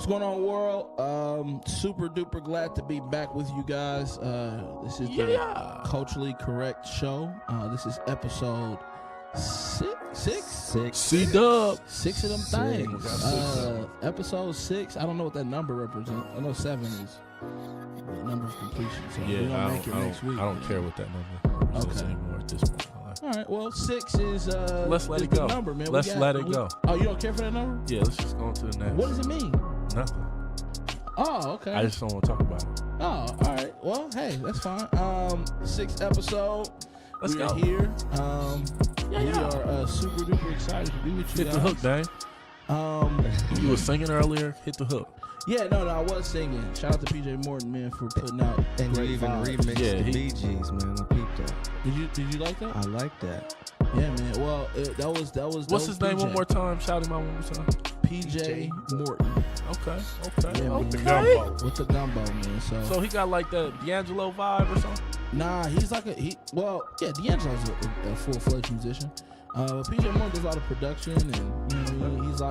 What's going on, world? Super duper glad to be back with you guys. This is the Culturally Correct Show. This is episode six. C-Dub. 6 of them things. Episode 6. I don't know what that number represents. I know 7 is the number of completion. So we're gonna make it next week. I don't care what that number represents anymore at this point. All right. Well, 6 is let's let is it the go. number, man. Let's let it go. Oh, you don't care for that number? Yeah, let's just go on to the next. What does it mean? Nothing. Oh, okay. I just don't want to talk about it. Oh, all right. Well, hey, that's fine. 6th episode. Let's We're go. Here. We are super duper excited to be with you Hit guys. the hook, Dang. You were singing earlier. Hit the hook. Yeah, no, I was singing. Shout out to PJ Morton, man, for putting out And great you even vibes. remixed the Bee Gees, man. I peeped that. Did you like that? I like that. Yeah, man. Well, that was. What's his name PJ. one more time? Shout him out one more time. PJ Morton. Okay. Yeah, Okay. man. With the gumbo, man. So he got like that D'Angelo vibe or something? Nah, he's like D'Angelo's a full-fledged musician. PJ Morton does a lot of production, and you know, he's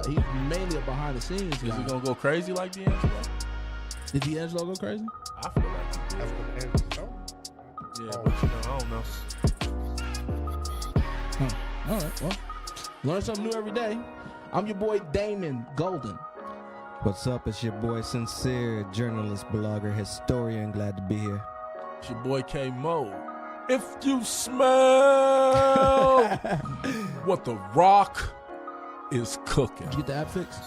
mainly a behind the scenes guy. Is he gonna go crazy like D'Angelo? Did D'Angelo go crazy? I feel like he did. Yeah, but I don't know. All right, well, learn something new every day. I'm your boy Damon Golden. What's up? It's your boy Sincere, journalist, blogger, historian. Glad to be here. It's your boy K Mo. If you smell what the Rock is cooking, Did you get the app fixed?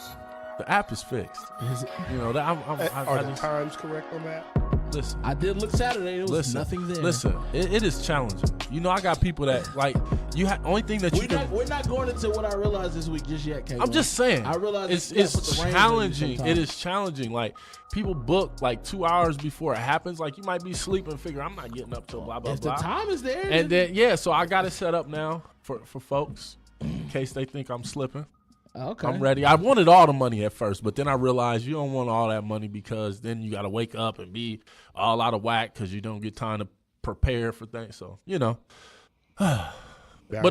the app is fixed. Is it? You know that Are I the just times correct on that? listen. I did look Saturday. There was nothing there. Listen, it is challenging. You know, I got people that like you. Only thing that you can. We're not going into what I realized this week just yet, K. I'm just saying. I realize it's challenging. It is challenging. Like people book like 2 hours before it happens. Like you might be sleeping, figure I'm not getting up till blah blah If blah. the time is there, And then so I got it set up now for folks in case they think I'm slipping. okay, I'm ready. I wanted all the money at first, but then I realized you don't want all that money because then you got to wake up and be all out of whack because you don't get time to prepare for things. So, you know. But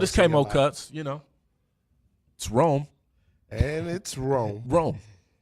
it's KMO Cuts, you know. It's Rome. And it's Rome. Rome.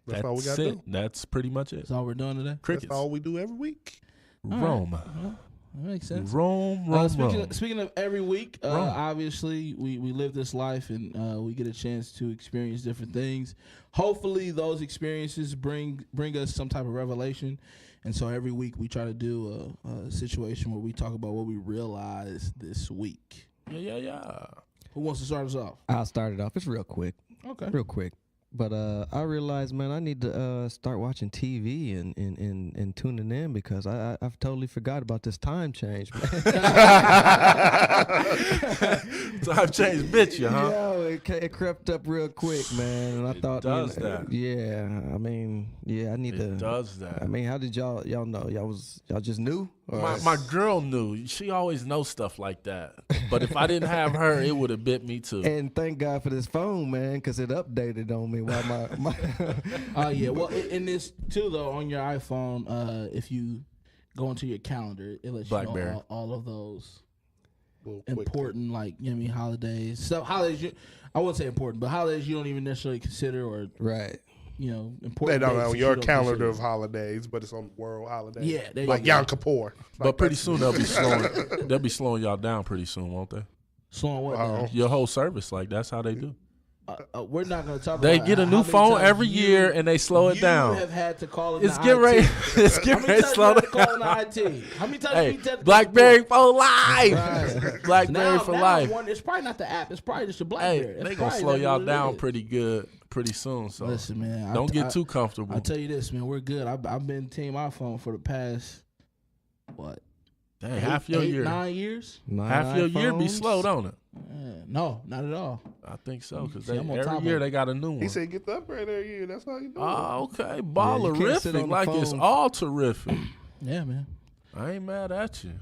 That's all we got to do. That's pretty much it. That's all we're doing today. Crickets. That's all we do every week. Rome. Well, that makes sense. Rome. Speaking of every week, Rome. obviously we live this life and we get a chance to experience different things. Hopefully those experiences bring us some type of revelation. And so every week we try to do a situation where we talk about what we realized this week. Yeah. Who wants to start us off? I'll start it off. It's real quick. Okay. Real quick. But I realized, man, I need to start watching TV and tuning in because I've totally forgot about this time change, man. Time change bit you, huh? Yo, it crept up real quick, man. And I thought, does that. Yeah, I mean, yeah, I need to. It does that. I mean, how did y'all know? Y'all just knew? Or? My girl knew. She always knows stuff like that. But if I didn't have her, it would have bit me too. And thank God for this phone, man, because it updated on me while my Yeah. Well, in this too, though, on your iPhone, if you go into your calendar, it lets you know all of those important, like, you know what I mean, holidays. So holidays, I wouldn't say important, but holidays you don't even necessarily consider or right. You know, They important. don't dates know that your you don't calendar consider. of holidays, but it's on world holidays. Yeah, there you like go. Yom Kippur. But pretty soon they'll be slowing y'all down pretty soon, won't they? Slowing what down? Your whole service, like that's how they do. We're not going to talk They about get a how new many phone times every year and they slow it down. You have had to call it It's the get ready. IT. It's How get many ready. times Slow you had to down. call in the IT? How many times Hey, you had BlackBerry for life. Right. BlackBerry for life. It's probably not the app. It's probably just your Hey, BlackBerry. they gonna slow y'all down pretty good pretty soon. So Listen, man. don't get too comfortable. I'll tell you this, man. We're good. I've been Team iPhone for the past, what? Dang, half your year. 9 years? Half your year be iPhones. slow, don't it? No, not at all. I think so, because See, I'm on top every of year it. they got a new one. He said get the upgrade every year. That's how you do it. Oh, okay. can't sit Ballerific, on the like it's phone. all terrific. Yeah, man. I ain't mad at you.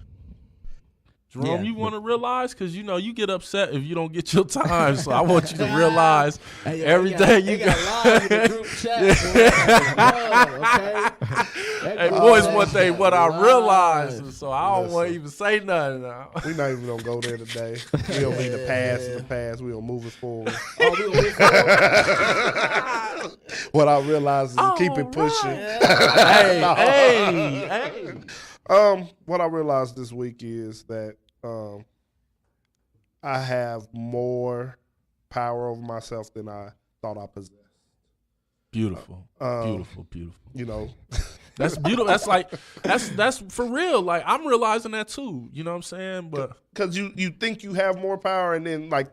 Jerome, Yeah, you want to realize? Because, you know, you get upset if you don't get your time. So I want you to realize Hey, yo, every they day they you got live in the group chat. Hey, boys, one thing, what I realized, realized. so I don't want to Listen. even say nothing now. We not even gonna go there today. We don't need the past in the past. We gonna move it forward. Oh, we gonna move forward? What I realized is keep it pushing. Hey. What I realized this week is that I have more power over myself than I thought I possessed. Beautiful. Beautiful. You know, That's beautiful. That's like, that's for real. Like, I'm realizing that too. You know what I'm saying? But because you think you have more power, and then like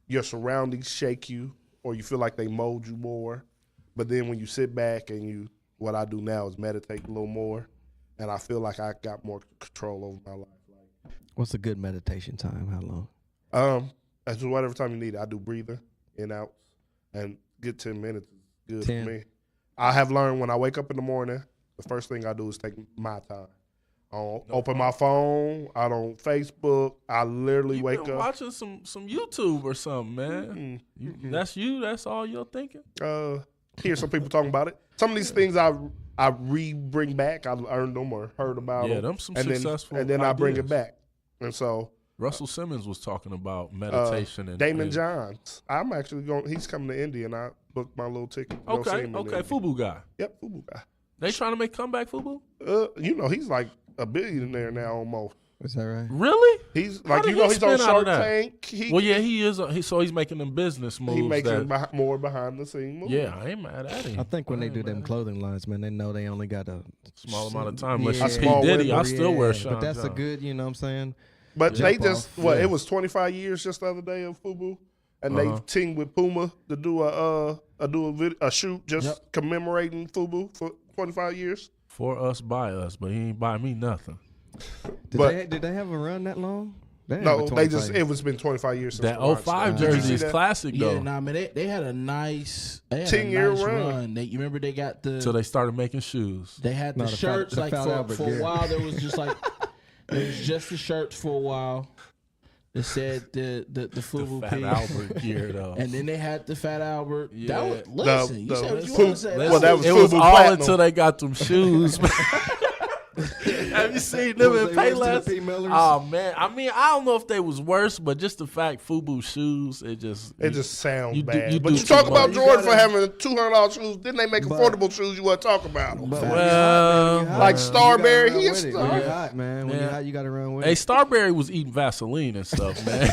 your surroundings shake you, or you feel like they mold you more. But then when you sit back and what I do now is meditate a little more, and I feel like I got more control over my life. What's a good meditation time? How long? That's just whatever time you need. I do breathing in out, and get 10 minutes is good 10. for me. I have learned when I wake up in the morning, the first thing I do is take my time. I don't open my phone. I don't Facebook. I literally you wake been up. watching some YouTube or something, man. That's you. That's all you're thinking. Hear some people talking about it. Some of these things I bring back. I learned them or heard about Yeah, them. them some and successful then I bring it ideas. back. And so Russell Simmons was talking about meditation and Damon and, Johns. I'm actually going. He's coming to Indy, and I booked my little ticket. to go see Okay, him in okay, Indy. Fubu guy. Yep, Fubu guy. They trying to make comeback Fubu? You know, he's like a billionaire now almost. Is that right? Really? He's How like, did you know, he he's on spin out Shark of that? Tank. Well, yeah, he is. So he's making them business moves. He makes that, it more behind the scene moves. yeah, I ain't mad at him. I think when I they ain't do mad them at him. clothing lines, man, they know they only got a Small amount of time. Unless Yeah. you A small P. Diddy, window. I still wear Yeah, Sean but that's a John. good, you know what I'm saying? But Jump they just, off, yeah. it was 25 years just the other day of Fubu, and Uh-huh. they teamed with Puma to do a shoot just commemorating Fubu for 25 years. For us, by us, but he ain't buy me nothing. Did they have a run that long? They didn't have No, a they just 25. it was been 25 years since That the launch. 05 Did you jersey see is that? classic Yeah, though. nah, man, they had a nice 10-year nice run. You remember they got the Till they started making shoes. they had No, the the shirts Fat- the like Fat Albert for a gear. while. There was just like there was just the shirts for a while. They said the Fubu Fat piece. Albert gear though. And then they had the Fat Albert. Yeah. That was, listen, you The said what you Fubu- want to say. well, that was it was Fubu all Platinum. until they got them shoes. Have you seen them Was in they worse Payless? than the P. Millers? Oh man, I mean, I don't know if they was worse, but just the fact Fubu shoes, it just sounds you do- bad. you But do you too talk about much. Jordan You for gotta- having $200 shoes. Didn't they make But- affordable shoes? You want to talk about them? But Well, when you're hot, like you Starberry, gotta he run is with it. Star- When you're hot, man. When Yeah. you're hot, you got to run with Hey, it. Starberry was eating Vaseline and stuff, man.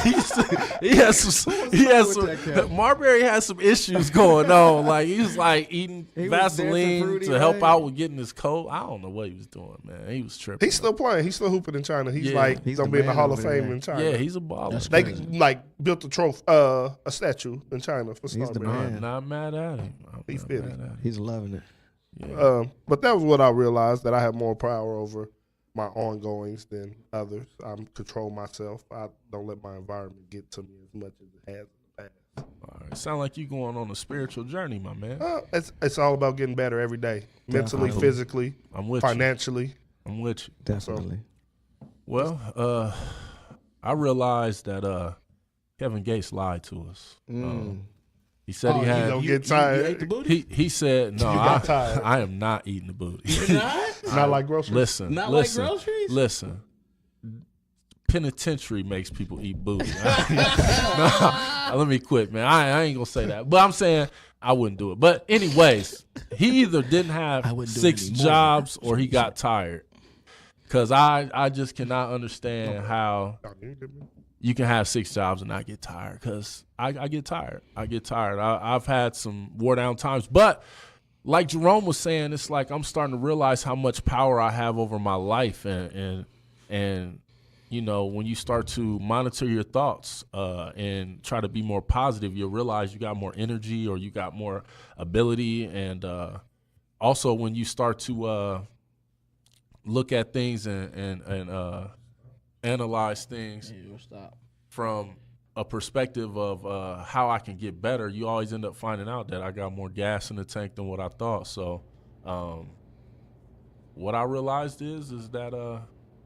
he had some. with that cat? Marbury had some issues going on. Like he was like eating He was dancing Vaseline fruity, to help right? out with getting his coat. I don't know what he was doing, man. He was tripping. He's still playing. He's still hooping in China. He's Yeah. like He's gonna the be in the man Hall of over Fame there. in China. yeah, he's a baller. That's They crazy. like built a statue in China for He's the Starberry. man. I'm not mad at him. I'm He's not fitting. mad at him. He's loving it. Yeah. But that was what I realized, that I have more power over my ongoings than others. I control myself. I don't let my environment get to me as much as it has in the past. All right. Sound like you going on a spiritual journey, my man. It's all about getting better every day, mentally, Definitely. physically, I'm with financially. you. I'm with you. Definitely. Well, I realized that Kevin Gates lied to us. He said he you had. don't You- get you tired. ate the booty? He said no. You got tired. I am not eating the booty. Not? Not like groceries. Listen, Not like listen, groceries? listen. Penitentiary makes people eat booty. No, let me quit, man. I ain't gonna say that, but I'm saying I wouldn't do it. But anyways, he either didn't I have wouldn't do it 6 anymore. jobs or he got tired. Cause I just cannot understand how you can have 6 jobs and not get tired. Cause I get tired. I've had some wore down times, but like Jerome was saying, it's like I'm starting to realize how much power I have over my life, and you know, when you start to monitor your thoughts and try to be more positive, you'll realize you got more energy or you got more ability, and also when you start to look at things and analyze things Yeah, stop. from a perspective of how I can get better, you always end up finding out that I got more gas in the tank than what I thought. So what I realized is that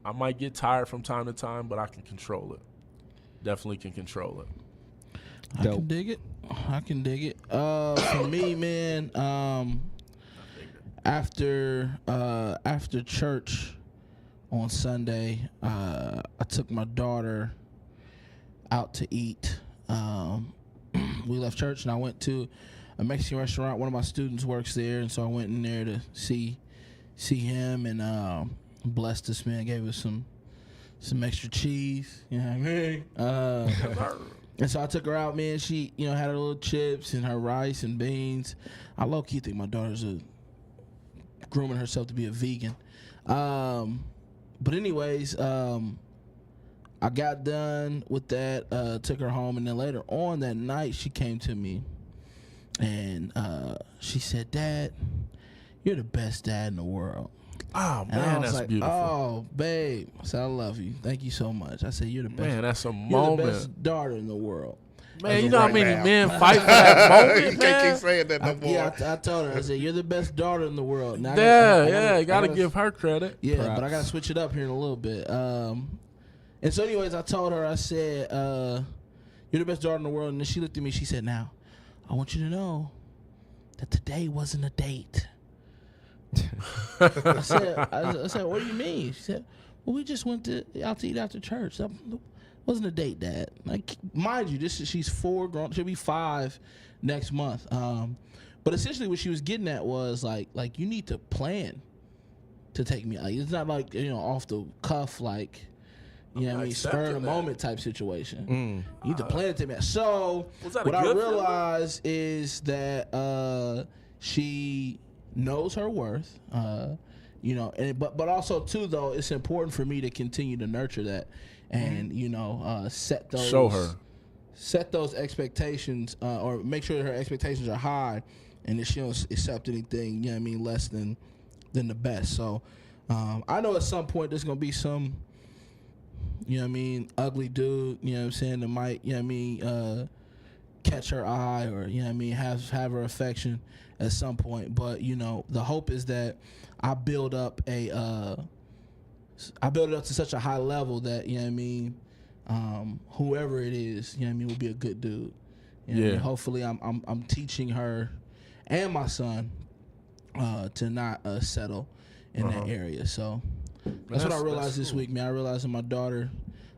I might get tired from time to time, but I can control it. Definitely can control it. I Dope. can dig it. I can dig it. For me, man, after church on Sunday, I took my daughter out to eat. We left church and I went to a Mexican restaurant. One of my students works there, and so I went in there to see him and blessed us, man. Gave us some extra cheese. You know what I mean? And so I took her out, man. She, had her little chips and her rice and beans. I low-key think my daughter's grooming herself to be a vegan. But anyways, I got done with that, took her home, and then later on that night, she came to me, and she said, "Dad, you're the best dad in the world." Oh, And I man, was that's like, beautiful. "Oh, babe," I said, "I love you. Thank you so much." I said, "You're the best. Man, that's a You're the moment. best daughter in the world." Man, you of know how right many now. men fight for that moment, You can't man? keep saying that no more. Yeah, I told her. I said, "You're the best daughter in the world." Now, You gotta give her credit. Yeah, Props. but I gotta switch it up here in a little bit. And so, anyways, I told her. I said, "You're the best daughter in the world." And then she looked at me. She said, "Now, I want you to know that today wasn't a date." I said, "What do you mean?" She said, "Well, we just went out to eat after church. That wasn't a date, Dad." Like, mind you, she's 4 grown. She'll be 5 next month. But essentially, what she was getting at was like you need to plan to take me out. It's not like off the cuff, like spur of the moment type situation. You need to plan to take me out. So Was that a what I good realized is that she knows her worth. But also too, though, it's important for me to continue to nurture that and set those Show her. set those expectations or make sure that her expectations are high and that she don't accept anything less than the best. So I know at some point there's gonna be some ugly dude that might catch her eye or have her affection at some point. But the hope is that I build up to such a high level that whoever it is will be a good dude. Hopefully I'm teaching her and my son to not settle in that area. So that's what I realized this week, man. I realized that my daughter,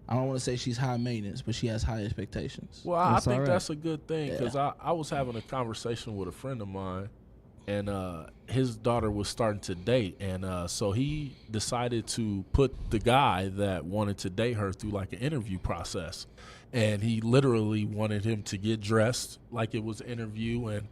I don't want to say she's high maintenance, but she has high expectations. Well, I That's think all right. that's a good thing because I was having a conversation with a friend of mine, and his daughter was starting to date, and so he decided to put the guy that wanted to date her through like an interview process, and he literally wanted him to get dressed like it was an interview and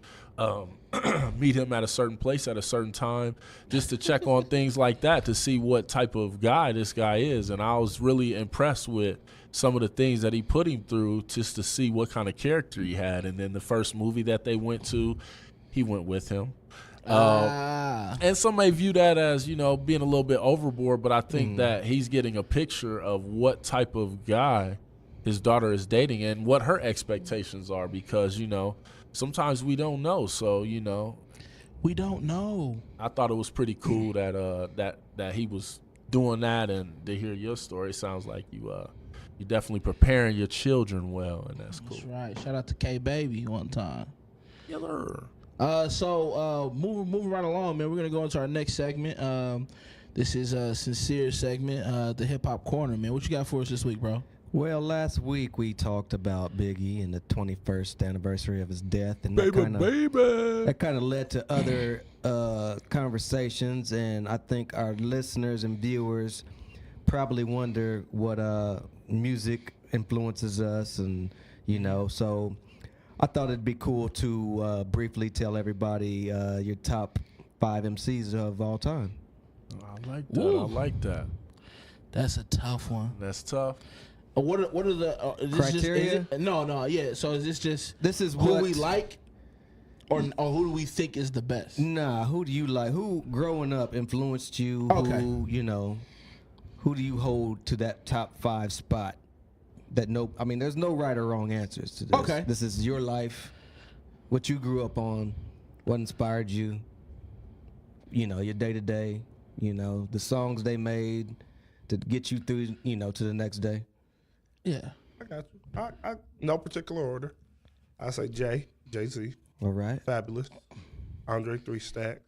meet him at a certain place at a certain time just to check on things like that to see what type of guy this guy is. And I was really impressed with some of the things that he put him through just to see what kind of character he had. And then the first movie that they went to, he went with him. And some may view that as, being a little bit overboard, but I think that he's getting a picture of what type of guy his daughter is dating and what her expectations are because, sometimes we don't know. So, We don't know. I thought it was pretty cool that he was doing that, and to hear your story, it sounds like you're definitely preparing your children well, and that's cool. That's right. Shout out to K Baby one time. Yellow. So moving right along, man. We're gonna go into our next segment. This is a sincere segment, the Hip Hop Corner, man. What you got for us this week, bro? Well, last week we talked about Biggie and the 21st anniversary of his death, and that kind of led to other conversations. And I think our listeners and viewers probably wonder what music influences us, and so I thought it'd be cool to briefly tell everybody your top 5 MCs of all time. I like that. Ooh. I like that. That's a tough one. That's tough. What are the is this Criteria? Yeah. So is this just This is who what we like, or who do we think is the best? Nah, who do you like? Who growing up influenced you? Okay. Who do you hold to that top 5 spot? There's no right or wrong answers to this. Okay. This is your life, what you grew up on, what inspired you, your day to day, the songs they made, to get you through, to the next day? Yeah. I got you. I no particular order. I say Jay-Z, All right. Fabulous, Andre 3 Stacks,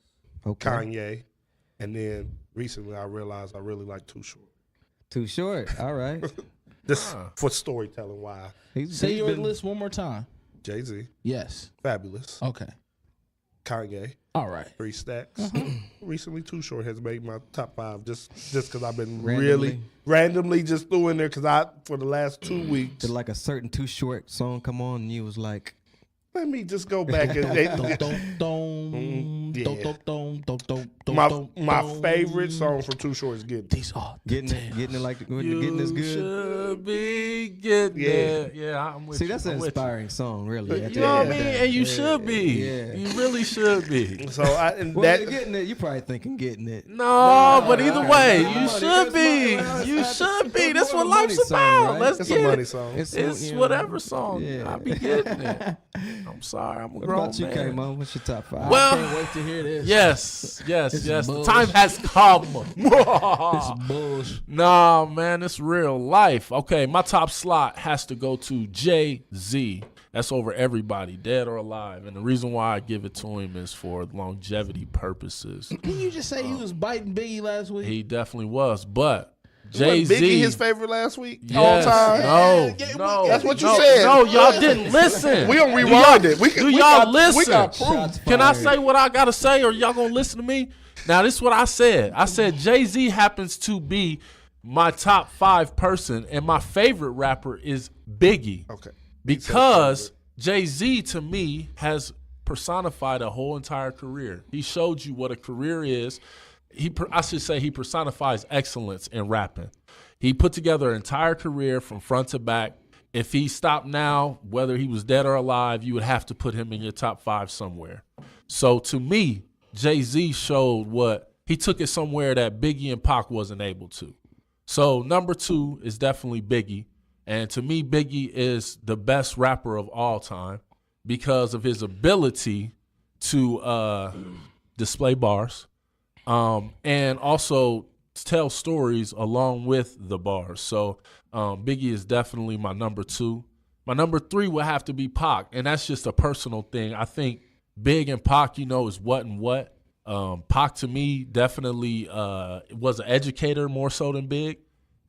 Okay. Kanye, and then recently I realized I really like Too Short. Too short. All right. Just for storytelling, why? Say he's your been- list one more time. Jay-Z, Yes. Fabulous, Okay. Kanye, All right. 3 Stacks. Uh-huh. Recently, Too Short has made my top 5 just because I've been Randomly? really randomly just threw in there because for the last 2 weeks, Did like a certain Too Short song come on and you was like, let me just go back and my favorite song from Too Short is Get These are getting it like getting this You good? should be getting it. Yeah, I'm with See, you. that's I'm an with you. inspiring song, really. at the You know end what I of mean? the And you day. should be. Yeah. You really should be. So Well, that getting it, you probably thinking getting it. No, but either all way, right. you Money. should It's be. money. You It's should be. more That's of what a life's money song, about. right? Let's it's get a money it. song. It's you know, whatever song. yeah. I be getting it. I'm sorry. I'm a What grown about you, man. K-Mo? What's your top 5? Well, I can't wait to hear this. Yes. This The bullshit. time has come. This is bullshit. Nah, man, it's real life. Okay, my top slot has to go to Jay-Z. That's over everybody, dead or alive. And the reason why I give it to him is for longevity purposes. Didn't you just say he was biting Biggie last week? He definitely was, but Wasn't Jay-Z. Biggie his favorite last week? Yes. All time? No. That's what you no, said. No, y'all didn't listen. We gonna rewind it. We Do y'all listen? We got proof. Shots Can I fired. say what I gotta say, or y'all gonna listen to me? Now, this is what I said. I said Jay-Z happens to be my top 5 person, and my favorite rapper is Biggie. Okay. Because Jay-Z, to me, has personified a whole entire career. He showed you what a career is. I should say he personifies excellence in rapping. He put together an entire career from front to back. If he stopped now, whether he was dead or alive, you would have to put him in your top 5 somewhere. So to me, Jay-Z showed he took it somewhere that Biggie and Pac wasn't able to. So number 2 is definitely Biggie. And to me, Biggie is the best rapper of all time because of his ability to display bars and also tell stories along with the bars. So Biggie is definitely my number 2. My number 3 would have to be Pac, and that's just a personal thing. I think Big and Pac, is what and what. Pac, to me, definitely was an educator more so than Big.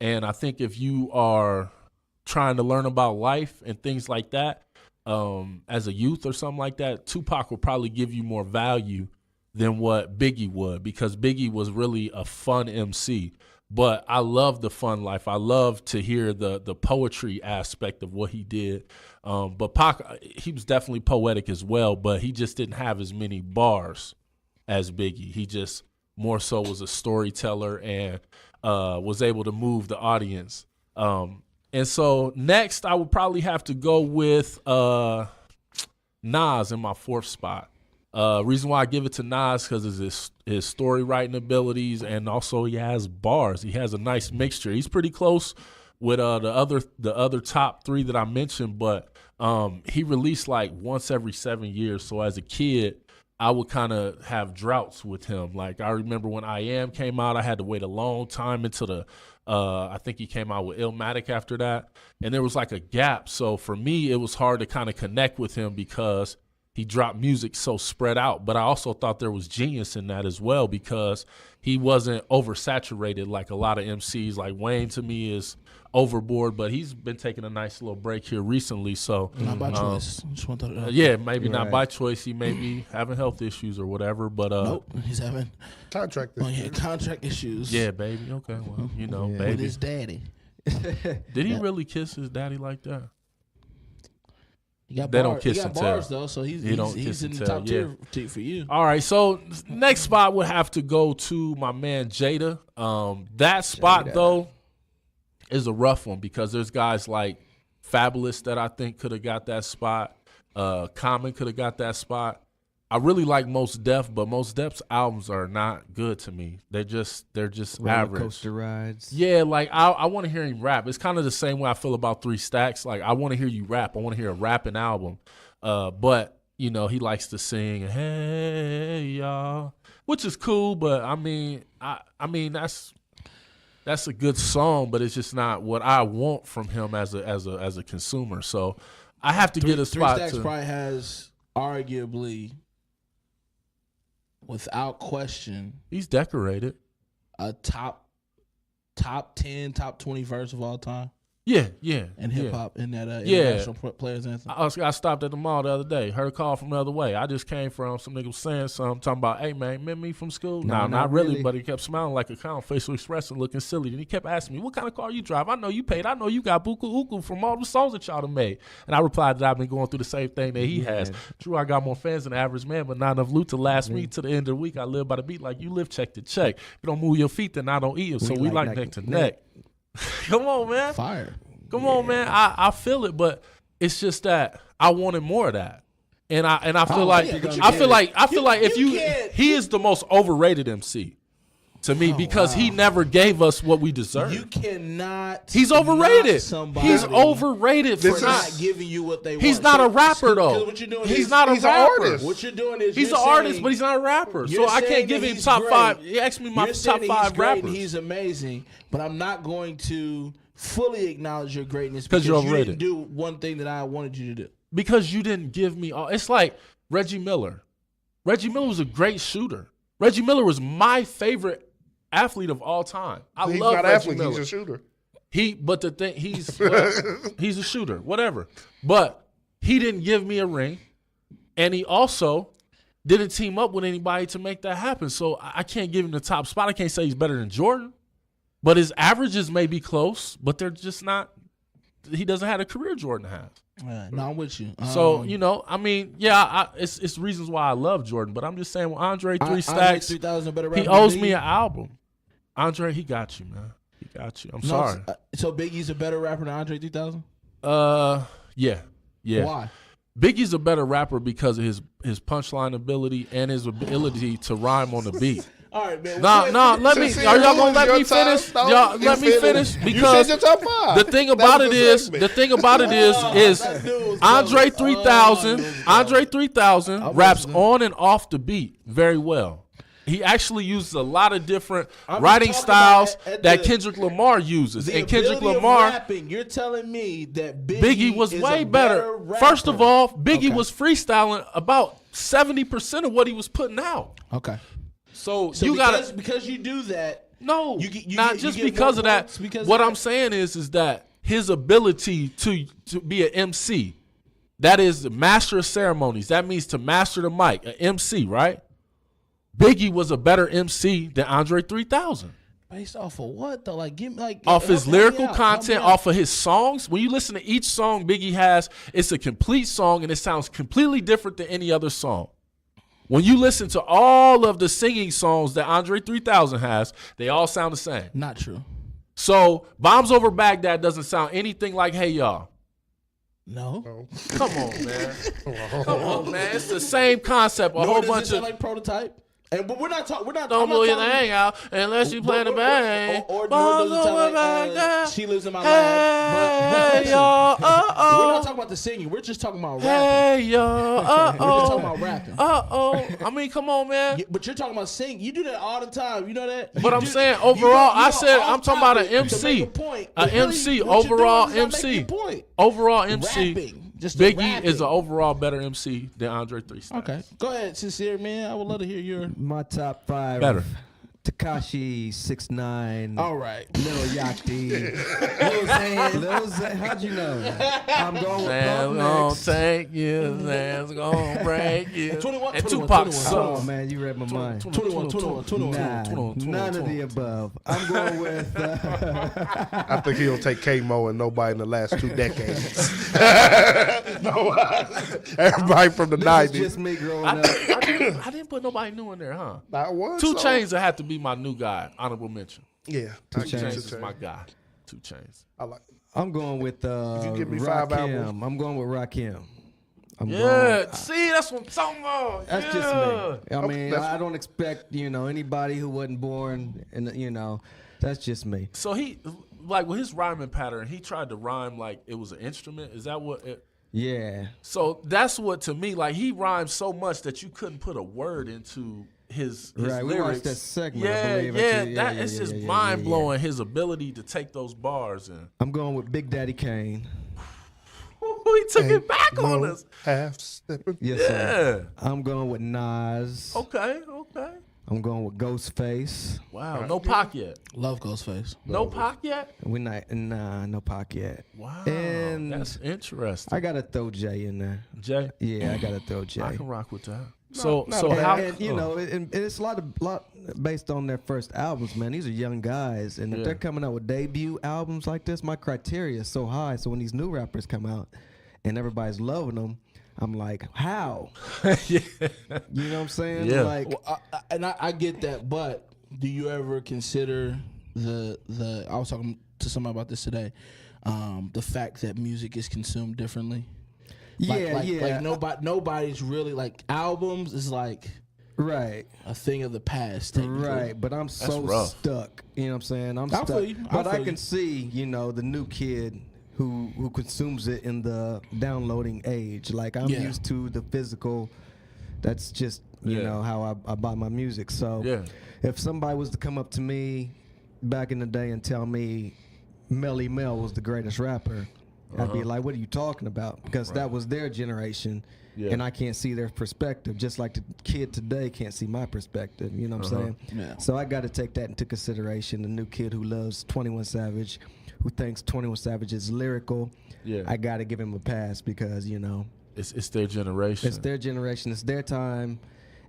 And I think if you are trying to learn about life and things like that as a youth or something like that, Tupac will probably give you more value than what Biggie would, because Biggie was really a fun MC. But I love the fun life. I love to hear the poetry aspect of what he did. But Pac, he was definitely poetic as well, but he just didn't have as many bars as Biggie. He just more so was a storyteller and was able to move the audience. And so next, I would probably have to go with Nas in my 4th spot. Reason why I give it to Nas because of his story writing abilities, and also he has bars. He has a nice mixture. He's pretty close with the other top 3 that I mentioned, but he released like once every 7 years. So as a kid, I would kind of have droughts with him. Like I remember when I Am came out, I had to wait a long time until I think he came out with Illmatic after that, and there was like a gap. So for me, it was hard to kind of connect with him because he dropped music so spread out. But I also thought there was genius in that as well because he wasn't oversaturated like a lot of MCs. Like Wayne, to me, is overboard, but he's been taking a nice little break here recently. So Not by choice. Just want to, yeah, maybe not Right. by choice. He may be having health issues or whatever. But nope, he's having Contract this year. contract issues. yeah, baby. Okay, well, Yeah. with baby. his daddy. Did he really kiss his daddy like that? He got They bars. don't kiss he got and tell. bars though, so He don't he's kiss in and the tell, top yeah. tier for you. All right, so next spot would have to go to my man Jada. That spot Jada. though is a rough one because there's guys like Fabulous that I think could have got that spot. Common could have got that spot. I really like Mos Def, but Mos Def's albums are not good to me. They're just Roller average. coaster rides. Yeah, like I want to hear him rap. It's kind of the same way I feel about 3 Stacks. Like I want to hear you rap. I want to hear a rapping album. But he likes to sing, "Hey y'all," which is cool. But I mean that's that's a good song, but it's just not what I want from him as a consumer. So I have to get a Three spot Stacks to. probably has arguably, without question, He's decorated. a top 10, top 20 verse of all time Yeah. in hip hop in that Yeah. international players anthem. I stopped at the mall the other day. Heard a call from the other way. I just came from some nigga was saying something, talking about, hey man, remember me from school? No, Nah, not not really. really. But he kept smiling like a clown, facial expression, looking silly. And he kept asking me, what kind of car you drive? I know you paid. I know you got buku uku from all the songs that y'all done made. And I replied that I've been going through the same thing that he has. True, I got more fans than the average man, but not enough loot to last me to the end of the week. I live by the beat like you live check to check. If you don't move your feet, then I don't eat you. So we like neck to neck. Come on, man. Fire. Come on, man. I feel it, but it's just that I wanted more of that. And I feel like yeah, but you I feel can't. like if You you can't. he is the most overrated MC to me because he never gave us what we deserve. You cannot. He's knock overrated. Somebody He's overrated for for not. not giving you what they want. He's not a rapper though. What you're doing He's is, not a he's an rapper. artist. What you're doing is He's you're an artist, saying- but he's not a rapper. So you're I saying can't give that him he's top great. 5. You ask me my You're top saying that 5 he's great and rappers. he's amazing, but I'm not going to fully acknowledge your greatness 'Cause you're you overrated. didn't do one thing that I wanted you to do. Because you didn't give me all. It's like Reggie Miller. Reggie Miller was a great shooter. Reggie Miller was my favorite athlete of all time. I He's love not Reggie athlete. Miller. He's a shooter. But the thing, he's a shooter, whatever. But he didn't give me a ring, and he also didn't team up with anybody to make that happen. So I can't give him the top spot. I can't say he's better than Jordan, but his averages may be close, but they're just not. He doesn't have a career Jordan has. No, I'm with you. So I mean, yeah, it's reasons why I love Jordan, but I'm just saying, with Andre Three Stacks, 3000 better he rapper owes than me Biggie. an album. Andre, he got you, man. He got you. I'm sorry. So Biggie's a better rapper than Andre 3000? Yeah. Why? Biggie's a better rapper because of his punchline ability and his ability to rhyme on the beat. All right, man. Nah, let me. Since Are y'all it gonna was let your me time, finish? though, Y'all you let me finished. finish You said because your top 5. the thing That about was it the is, segment. the thing about it is that dude was Andre coming. 3000, Oh, Andre 3000 I'm raps listening. on and off the beat very well. He actually uses a lot of different I'm writing talking styles about at that the- Kendrick Lamar uses, The and Kendrick ability of Lamar. rapping, you're telling me that Biggie was is way a better. rapper. First of all, Biggie Okay. was freestyling about 70% of what he was putting out. Okay. So, So you because you do that, no, you not get- just you get because more of that. points because What of I'm that? saying is that his ability to be an MC, that is the master of ceremonies. That means to master the mic, an MC, right? Biggie was a better MC than Andre 3000. based off of what though? Like, give me like Off his help me lyrical out, help me content, out. off of his songs. When you listen to each song Biggie has, it's a complete song and it sounds completely different than any other song. When you listen to all of the singing songs that Andre 3000 has, they all sound the same. Not true. So Bombs Over Baghdad doesn't sound anything like Hey Y'all. No. Come on, man. Come on, man. It's the same concept. A Nor whole does it bunch sound of like Prototype. And but we're not talking. We're not. don't I'm not move your talking- thing out unless you play the bang. Or Bombs does it sound Over like Baghdad. She Lives in My Lab. But Hey listen, y'all. we're not Uh-oh. talking about the singing. We're just talking about rapping. Hey y'all. We're just talking Uh-oh. about rapping. I mean, come on, man. Yeah, but you're talking about singing. You do that all the time. You know that. But You I'm do- saying you overall, go I said off I'm talking about an topic to MC. make a point. An But really, MC, what you're doing overall is not MC. making a point. Overall MC. Rapping. Just the Biggie is an rapping. overall better MC than Andre 3 Stacks. Okay, go ahead, Sincere man. I would love to hear your. My top 5. Better. Tekashi 6ix9ine. All right. Lil Yachty. Lil Zan. Lil Zan. How'd you know? I'm going with Sam's Pump gonna next. take you, Sam's gonna break you. 21, and 21, Tupac 21. Oh sucks. man, you read my mind. 21. Nah, none of the above. I'm going with. I think he'll take K-Mo and nobody in the last 2 decades. No, everybody from the This is 90s. just me growing I up. didn't put nobody new in there, huh? Not one. 2 song. Chainz will have to be my new guy. Honorable mention. Yeah. 2 I can 2 Chainz. Chainz see is 2 my Chainz. guy. 2 Chainz. I like. I'm going with you give me 5 albums. Rakim. I'm going with Rakim. I'm Yeah, going. see, that's what I'm talking about. That's yeah. just me. I mean, that's- I don't expect anybody who wasn't born, and that's just me. So he, like with his rhyming pattern, he tried to rhyme like it was an instrument. Is that what? Yeah. So that's what to me, like he rhymed so much that you couldn't put a word into his Right, we lyrics. watched that segment, I Yeah, believe, yeah, actually. that Yeah, it's yeah, just yeah, yeah, mind yeah. blowing. His ability to take those bars and I'm going with Big Daddy Kane. he took it back on us. Half stepping. Yes, Yeah. sir. I'm going with Nas. Okay. I'm going with Ghostface. Wow. No Pac yet. Love Ghostface. No Pac yet. No Pac yet. Wow. And that's interesting. I gotta throw Jay in there. Jay. Yeah, I gotta throw Jay. I can rock with that. So And, how? and, you know, and it's a lot based on their first albums, man. These are young guys, and if Yeah. they're coming out with debut albums like this, my criteria is so high. So when these new rappers come out and everybody's loving them, I'm like, how? yeah. You know what I'm saying? Yeah. Like, Well, I get that, but do you ever consider the I was talking to somebody about this today, the fact that music is consumed differently. Like nobody's really like albums is like right. a thing of the past. Technically. Right, but I'm so rough. stuck. You know what I'm saying? I'm I stuck. feel you. But I feel can you. see, you know, the new kid who consumes it in the downloading age. Like I'm Yeah. used to the physical. That's just you Yeah. know how I buy my music. So Yeah. if somebody was to come up to me back in the day and tell me Melly Mel was the greatest rapper, I'd be like, what are you talking about? Because that was their generation. Yeah. And I can't see their perspective, just like the kid today can't see my perspective. You know what I'm saying? Yeah. So I got to take that into consideration. The new kid who loves 21 Savage, who thinks 21 Savage is lyrical, Yeah. I got to give him a pass because, you know, It's their generation. it's their generation, it's their time.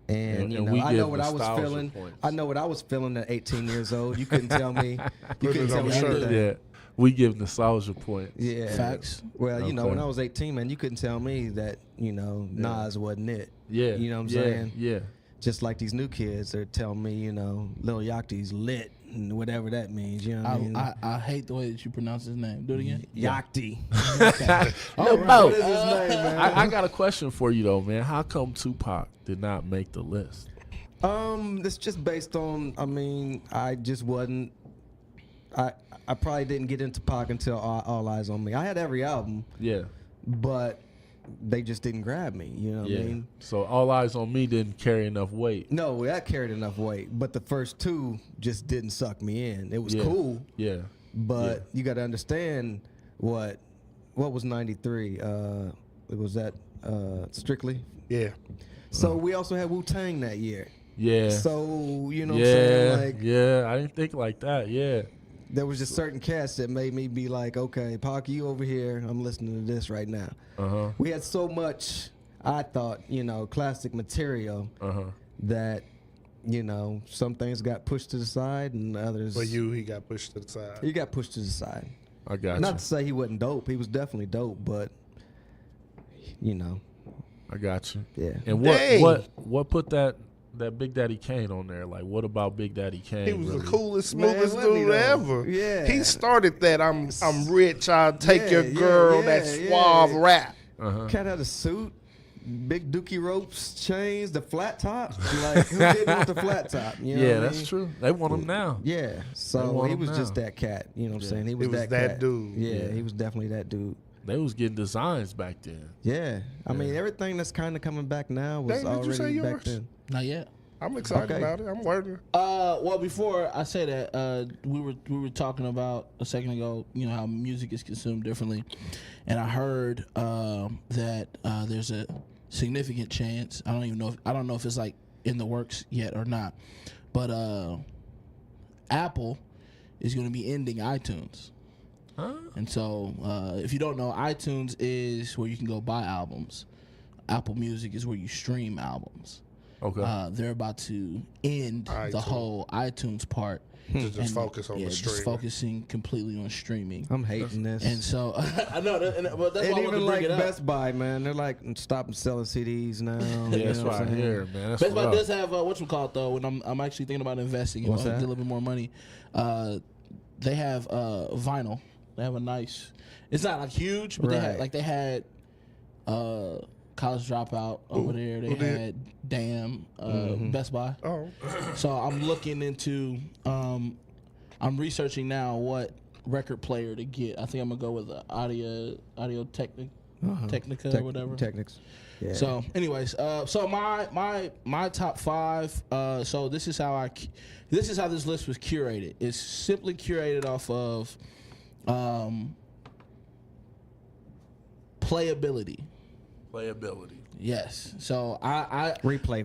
And, And you know, we I know give what I was nostalgia feeling. points. I know what I was feeling at 18 years old. You couldn't tell me. You couldn't it tell on me the shirt. anything. Yeah. We give nostalgia points. Yeah. Facts. Well, you know, Okay. when I was 18, man, you couldn't tell me that, you know, Nas wasn't it. Yeah. You know what I'm yeah. saying? Yeah. Just like these new kids, they're telling me, you know, Lil Yachty's lit and whatever that means. You know what I mean? I hate the way that you pronounce his name. Do it again. Yachty. Yo, right. Bo, What is his name, man? I got a question for you though, man. How come Tupac did not make the list? It's just based on, I mean, I just wasn't, I probably didn't get into Pac until All Eyes on Me. I had every album, Yeah. but they just didn't grab me. You know what Yeah. I mean? So All Eyes on Me didn't carry enough weight. No, that carried enough weight, but the first two just didn't suck me in. It was Yeah. cool, Yeah. but you got to understand what was 93. It was that Strictly. Yeah. So we also had Wu-Tang that year. Yeah. So you know what I'm saying? Like yeah. I didn't think like that. Yeah. there was just certain cats that made me be like, okay, Pac, you over here. I'm listening to this right now. Uh-huh. We had so much, I thought, you know, classic material Uh-huh. that, you know, some things got pushed to the side and others. But he got pushed to the side. He got pushed to the side. I got Not you. to say he wasn't dope. He was definitely dope, but, you know, I got you. yeah. And Dang. what put that Big Daddy Kane on there? Like, what about Big Daddy Kane? He was really? the coolest, Man, smoothest let me dude know. ever. Yeah. He started that I'm rich, I'll take Yeah, your yeah, girl, yeah, that suave yeah. rap. Uh-huh. Cat had a suit, big dookie ropes, chains, the flat top. Like, who didn't want the flat top? You know Yeah, what I that's mean? true. They want him now. Yeah, They so want he him was just now. that cat. You know what I'm saying? He was, He was that that cat. dude. Yeah, Yeah. he was definitely that dude. They was getting designs back then. Yeah, I mean everything that's kind of coming back now was Dang, did you say already back yours? then. Not yet. I'm excited Okay. about it. I'm wording. Well, before I say that, we were talking about a second ago, you know, how music is consumed differently, and I heard that there's a significant chance. I don't know if it's like in the works yet or not, but Apple is going to be ending iTunes. Huh? And so, if you don't know, iTunes is where you can go buy albums. Apple Music is where you stream albums. Okay. They're about to end the iTunes. whole iTunes part. To just and, focus on the just streaming. focusing completely on streaming. I'm hating this. And so, I know, but that's and why I wanted even to bring like it up. Best Buy, man, they're like stopping selling CDs now. yeah, you that's know what what I I'm saying? hear, man. That's Best Buy rough. does have whatchamacallit though, and I'm actually thinking about investing and What's get that? a little bit more money. They have vinyl. They have a nice. It's not like huge, but Right. they had College Dropout over there. They who did? had Damn Mm-hmm. Best Buy. Oh, So I'm looking into. I'm researching now what record player to get. I think I'm gonna go with the Audio Technica or whatever. Technics. Yeah. So, anyways, so my top 5. So this is how this list was curated. It's simply curated off of playability. Yes. So I replay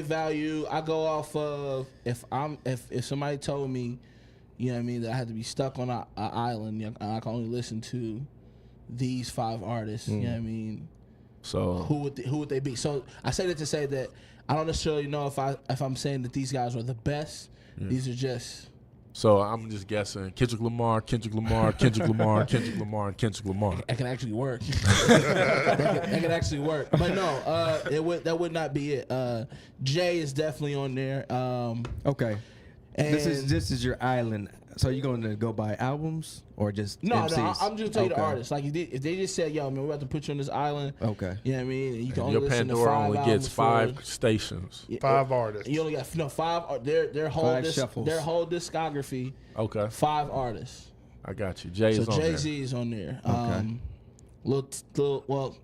value. I go off of if somebody told me, you know what I mean, that I had to be stuck on an island, you know, I can only listen to these 5 artists. You know what I mean. So who would they be? So I say that to say that I don't necessarily know if I'm saying that these guys are the best. These are just. So I'm just guessing Kendrick Lamar, and Kendrick Lamar. That can actually work. that can actually work. But no, that would not be it. Jay is definitely on there. Okay. And This is your island. So you're going to go by albums or just No, MCs? I'm just tell you the artists. Like if they just said, "Yo, man, we're about to put you on this island." Okay. You know what I mean? And you can only Your listen to Pandora 5 only albums gets 5 stations. 5 artists. You only got 5. Their whole 5 shuffles. their whole discography. Okay, 5 artists. I got you. Jay is on Jay Z is on there. Well,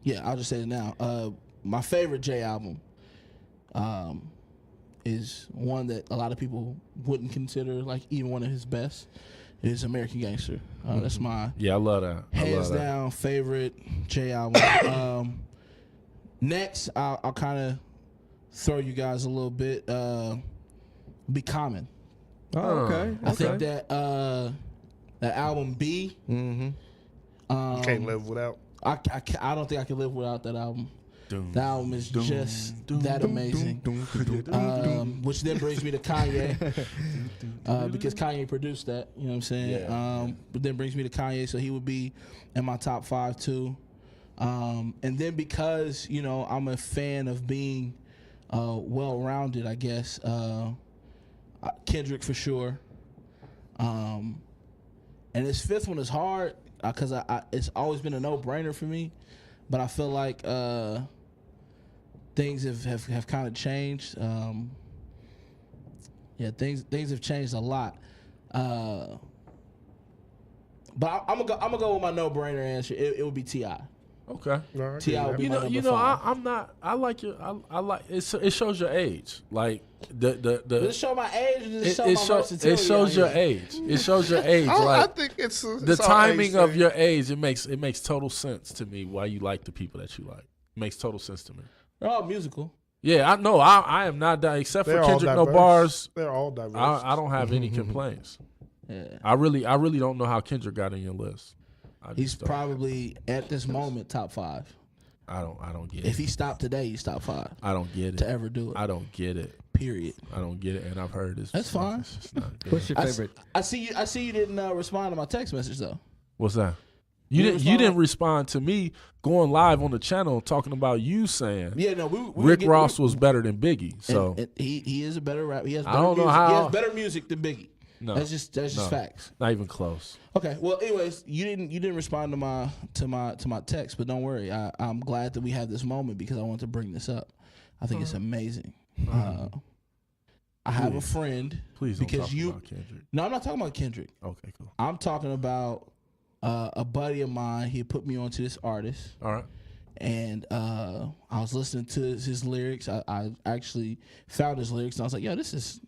yeah, I'll just say it now. My favorite Jay album, is one that a lot of people wouldn't consider like even one of his best. Is American Gangster. That's my I love that. hands down favorite Jay album. Next, I'll kind of throw you guys a little bit. Be Common. Oh, okay. I think that that album B. You can't live without. I don't think I can live without that album. That album is just that amazing. Which then brings me to Kanye, because Kanye produced that. You know what I'm saying? Yeah. But then brings me to Kanye, so he would be in my top 5 too. And then because you know I'm a fan of being well-rounded, I guess Kendrick for sure. And this 5th one is hard because it's always been a no-brainer for me, but I feel like things have kind of changed. Things have changed a lot. But I'm gonna go with my no-brainer answer. It would be T.I. Okay. T.I. would be my number 5. I'm not. I like your. I like it. It shows your age. Like the. Does it show my age? Or does it show my versatility? It shows your age. It shows your age. I Like think it's the timing of your age. It makes total sense to me why you like the people that you like. It makes total sense to me. They're all musical. Yeah, I know. I am not that. Except for They're all Kendrick No diverse. Bars. They're all diverse. I don't have any complaints. Yeah. I really don't know how Kendrick got in your list. He's probably at this moment top 5. I don't get it. If he stopped today, he's top 5 I don't get it. to ever do it. I don't get it. Period. I don't get it, and I've heard this. That's fine. It's just not good. What's your favorite? I see you didn't respond to my text message though. What's that? You didn't respond to me going live on the channel talking about you saying Yeah, no, Rick Ross was better than Biggie. So and he is a better rapper. He has I better don't know music. how- He has better music than Biggie. no, That's just no. facts. Not even close. Okay. Well, anyways, you didn't respond to my text, but don't worry. I'm glad that we have this moment because I want to bring this up. I think it's amazing. I have a friend. Please don't because talk about Kendrick. No, I'm not talking about Kendrick. Okay, cool. I'm talking about a buddy of mine. He put me onto this artist, All right. and I was listening to his lyrics. I actually found his lyrics, and I was like, "Yo, this is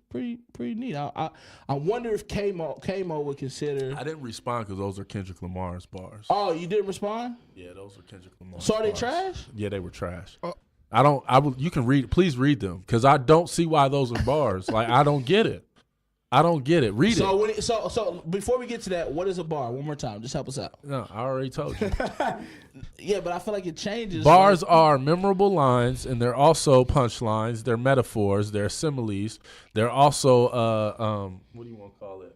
pretty neat." I wonder if Kamo would consider. I didn't respond because those are Kendrick Lamar's bars. Oh, you didn't respond? Yeah, those were Kendrick Lamar's So are they bars. trash? Yeah, they were trash. You can read. Please read them because I don't see why those are bars. Like I don't get it. Read it. So before we get to that, what is a bar? One more time, just help us out. No, I already told you. Yeah, but I feel like it changes. Bars are memorable lines, and they're also punchlines. They're metaphors. They're similes. They're also what do you want to call it?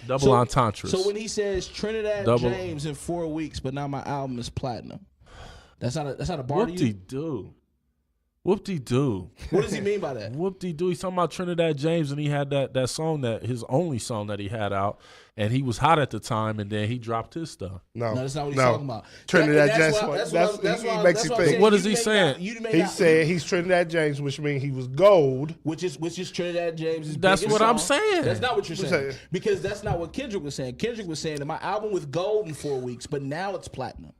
Double entendres. So when he says Trinidad James in 4 weeks, but now my album is platinum, that's not a bar to Whoop-de you. do. Whoop-de-doo. What does he mean by that? Whoop-de-doo. He's talking about Trinidad James, and he had that song, that his only song that he had out, and he was hot at the time, and then he dropped his stuff. No, that's not what he's talking about. Trinidad That's James. what He makes you think. What is he saying? He said he's Trinidad James, which means he was gold. Which is Trinidad James'. That's what I'm saying. That's not what you're saying. saying? Because that's not what Kendrick was saying. Kendrick was saying that my album was gold in 4 weeks, but now it's platinum.